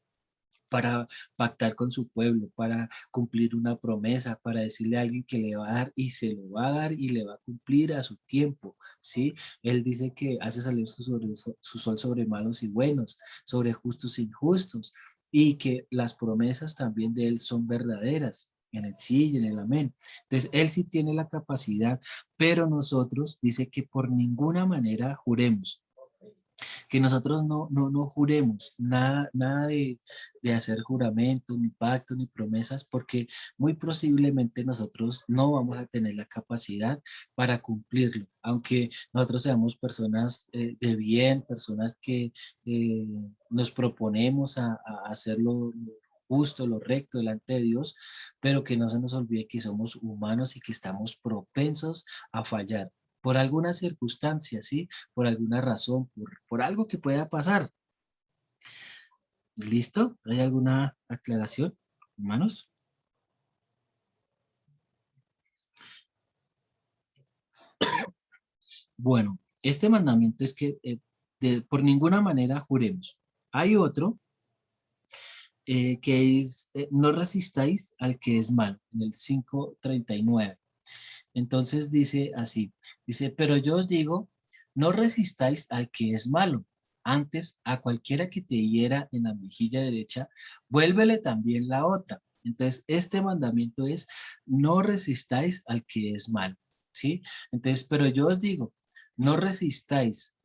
para pactar con su pueblo, para cumplir una promesa, para decirle a alguien que le va a dar y se lo va a dar y le va a cumplir a su tiempo, ¿sí? Él dice que hace salir su sol sobre malos y buenos, sobre justos e injustos, y que las promesas también de Él son verdaderas, en el sí y en el amén. Entonces, Él sí tiene la capacidad, pero nosotros dice que por ninguna manera juremos, que nosotros no juremos nada de hacer juramentos, ni pactos, ni promesas, porque muy posiblemente nosotros no vamos a tener la capacidad para cumplirlo, aunque nosotros seamos personas de bien, personas que eh, nos proponemos a hacer lo justo, lo recto delante de Dios, pero que no se nos olvide que somos humanos y que estamos propensos a fallar por alguna circunstancia, ¿sí? Por alguna razón, por algo que pueda pasar. ¿Listo? ¿Hay alguna aclaración, hermanos? Bueno, este mandamiento es que por ninguna manera juremos. Hay otro que es, no resistáis al que es malo, en el 5:39. Entonces dice así, dice, pero yo os digo, no resistáis al que es malo. Antes, a cualquiera que te hiera en la mejilla derecha, vuélvele también la otra. Entonces, este mandamiento es, no resistáis al que es malo, ¿sí? Entonces, pero yo os digo, no resistáis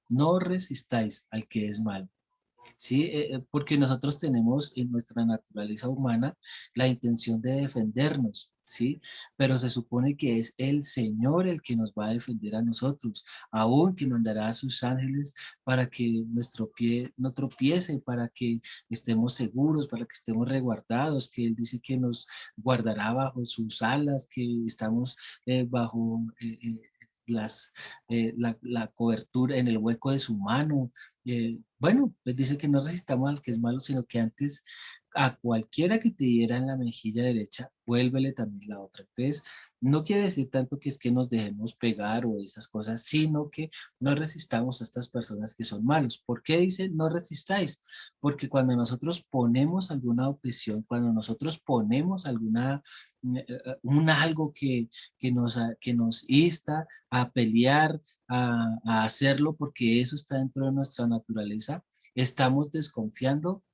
al que es malo. ¿Sí? Porque nosotros tenemos en nuestra naturaleza humana la intención de defendernos, ¿sí? Pero se supone que es el Señor el que nos va a defender a nosotros, aún que mandará a sus ángeles para que nuestro pie no tropiece, para que estemos seguros, para que estemos resguardados, que Él dice que nos guardará bajo sus alas, que estamos bajo la cobertura en el hueco de su mano. Bueno, pues dice que no resistamos al que es malo, sino que antes a cualquiera que te diera en la mejilla derecha, vuélvele también la otra. Entonces, no quiere decir tanto que es que nos dejemos pegar o esas cosas, sino que no resistamos a estas personas que son malos. ¿Por qué dice no resistáis? Porque cuando nosotros ponemos alguna objeción, cuando nosotros ponemos un algo que nos insta a pelear, a hacerlo, porque eso está dentro de nuestra naturaleza, estamos desconfiando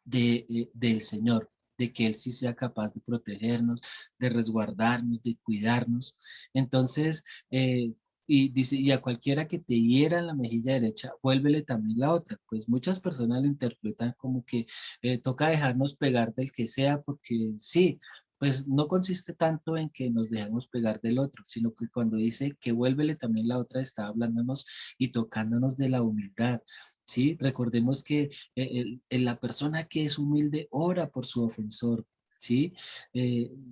del Señor, de que Él sí sea capaz de protegernos, de resguardarnos, de cuidarnos. Entonces, y dice, y a cualquiera que te hiera en la mejilla derecha, vuélvele también la otra. Pues muchas personas lo interpretan como que toca dejarnos pegar del que sea, porque sí, pues no consiste tanto en que nos dejemos pegar del otro, sino que cuando dice que vuélvele también la otra, está hablándonos y tocándonos de la humildad, ¿sí? Recordemos que la persona que es humilde ora por su ofensor, ¿sí?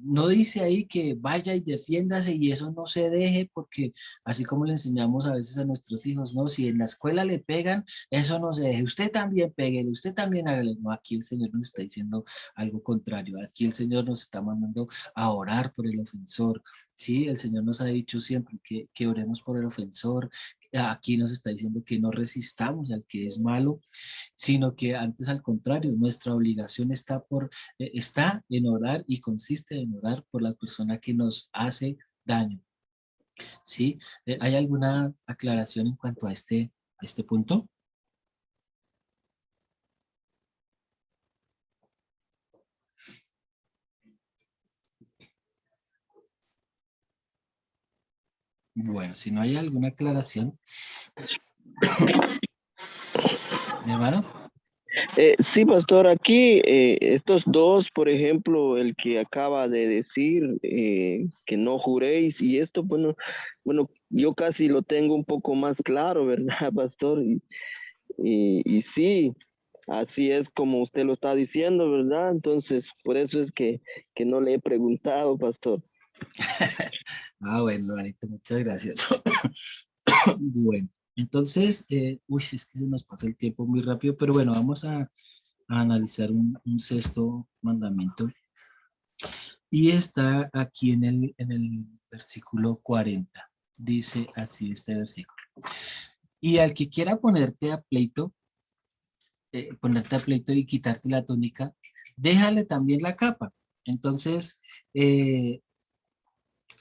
No dice ahí que vaya y defiéndase y eso no se deje porque así como le enseñamos a veces a nuestros hijos, ¿no? Si en la escuela le pegan, eso no se deje, usted también péguele, usted también hágale. No, aquí el Señor nos está diciendo algo contrario, aquí el Señor nos está mandando a orar por el ofensor, ¿sí? El Señor nos ha dicho siempre que oremos por el ofensor, aquí nos está diciendo que no resistamos al que es malo, sino que antes al contrario, nuestra obligación está en orar y consiste en orar por la persona que nos hace daño. ¿Sí? ¿Hay alguna aclaración en cuanto a este punto? Bueno, si no hay alguna aclaración, mi hermano. Sí, pastor, aquí estos dos, por ejemplo, el que acaba de decir que no juréis y esto, bueno, yo casi lo tengo un poco más claro, ¿verdad, pastor? Y sí, así es como usted lo está diciendo, ¿verdad? Entonces, por eso es que no le he preguntado, pastor. Bueno, hermanito, muchas gracias. Bueno, entonces, es que se nos pasa el tiempo muy rápido, pero bueno, vamos a analizar un sexto mandamiento. Y está aquí en el versículo 40. Dice así este versículo. Y al que quiera ponerte a pleito y quitarte la túnica, déjale también la capa. Entonces,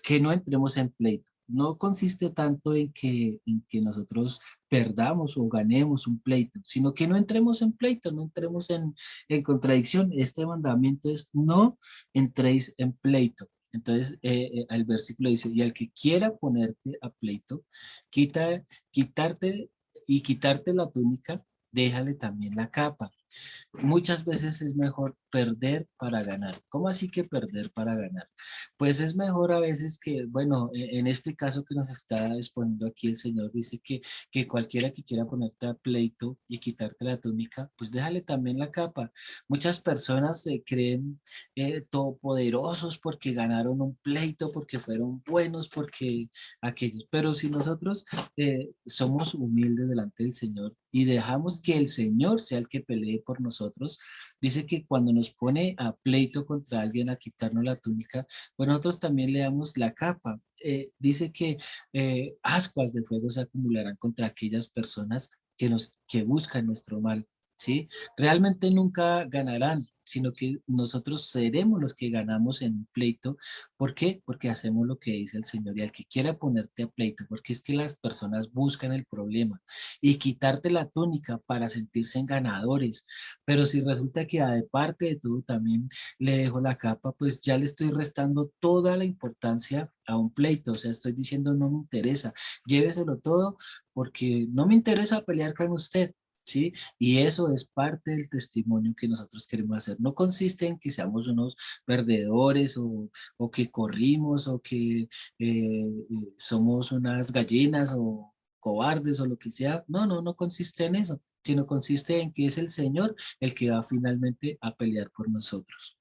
que no entremos en pleito. No consiste tanto en que nosotros perdamos o ganemos un pleito, sino que no entremos en pleito, no entremos en contradicción. Este mandamiento es no entréis en pleito. Entonces, el versículo dice, y al que quiera ponerte a pleito, quitarte y quitarte la túnica, déjale también la capa. Muchas veces es mejor perder para ganar. ¿Cómo así que perder para ganar? Pues es mejor a veces que, bueno, en este caso que nos está exponiendo aquí el Señor, dice que cualquiera que quiera ponerte a pleito y quitarte la túnica, pues déjale también la capa. Muchas personas se creen todopoderosos porque ganaron un pleito, porque fueron buenos, porque aquellos. Pero si nosotros somos humildes delante del Señor y dejamos que el Señor sea el que pelee por nosotros, dice que cuando nos pone a pleito contra alguien a quitarnos la túnica, pues nosotros también le damos la capa. Dice que ascuas de fuego se acumularán contra aquellas personas que buscan nuestro mal, ¿sí? Realmente nunca ganarán, sino que nosotros seremos los que ganamos en un pleito. ¿Por qué? Porque hacemos lo que dice el Señor, y al que quiera ponerte a pleito, porque es que las personas buscan el problema y quitarte la túnica para sentirse en ganadores. Pero si resulta que de parte de todo también le dejo la capa, pues ya le estoy restando toda la importancia a un pleito. O sea, estoy diciendo no me interesa, lléveselo todo porque no me interesa pelear con usted. ¿Sí? Y eso es parte del testimonio que nosotros queremos hacer. No consiste en que seamos unos perdedores o que corrimos o que somos unas gallinas o cobardes o lo que sea. No, no, no consiste en eso, sino consiste en que es el Señor el que va finalmente a pelear por nosotros.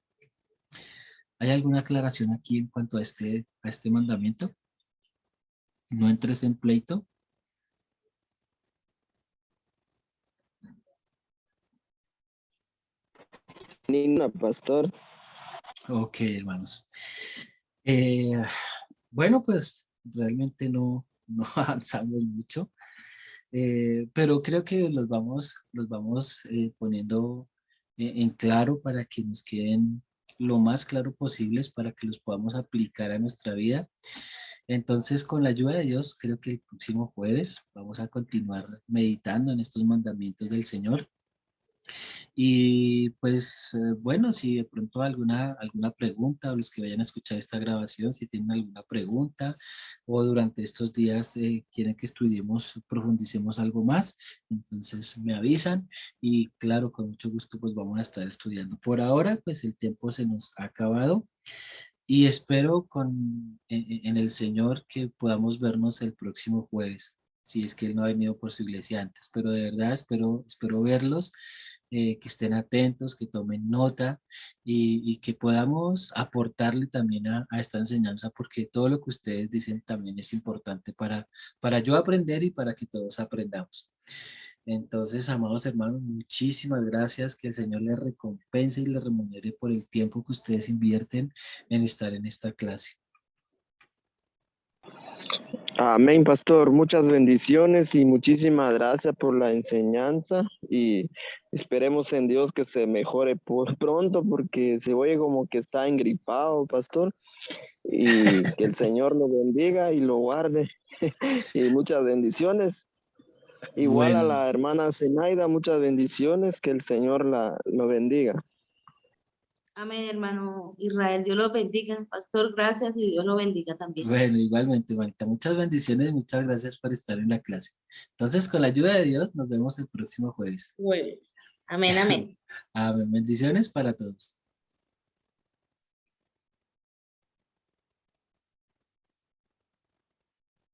¿Hay alguna aclaración aquí en cuanto a este mandamiento? No entres en pleito. Ninguna, pastor. Ok, hermanos. Eh, bueno, pues realmente no avanzamos mucho, pero creo que los vamos poniendo en claro para que nos queden lo más claro posibles para que los podamos aplicar a nuestra vida. Entonces, con la ayuda de Dios, creo que el próximo jueves vamos a continuar meditando en estos mandamientos del Señor. Y pues bueno, si de pronto alguna pregunta o los que vayan a escuchar esta grabación, si tienen alguna pregunta o durante estos días quieren que estudiemos, profundicemos algo más, entonces me avisan y claro, con mucho gusto pues vamos a estar estudiando. Por ahora pues el tiempo se nos ha acabado y espero en el Señor que podamos vernos el próximo jueves, si es que Él no ha venido por su iglesia antes, pero de verdad espero verlos, que estén atentos, que tomen nota y que podamos aportarle también a esta enseñanza, porque todo lo que ustedes dicen también es importante para yo aprender y para que todos aprendamos. Entonces, amados hermanos, muchísimas gracias, que el Señor les recompense y les remunere por el tiempo que ustedes invierten en estar en esta clase. Amén, pastor. Muchas bendiciones y muchísimas gracias por la enseñanza y esperemos en Dios que se mejore por pronto porque se oye como que está engripado, pastor, y que el Señor lo bendiga y lo guarde. Y muchas bendiciones. Igual a Bueno, la hermana Zenaida, muchas bendiciones, que el Señor lo bendiga. Amén, hermano Israel. Dios lo bendiga. Pastor, gracias y Dios lo bendiga también. bueno, igualmente, Marta, muchas bendiciones y muchas gracias por estar en la clase. Entonces, con la ayuda de Dios, nos vemos el próximo jueves. Bueno, amén, amén. Amén. Bendiciones para todos.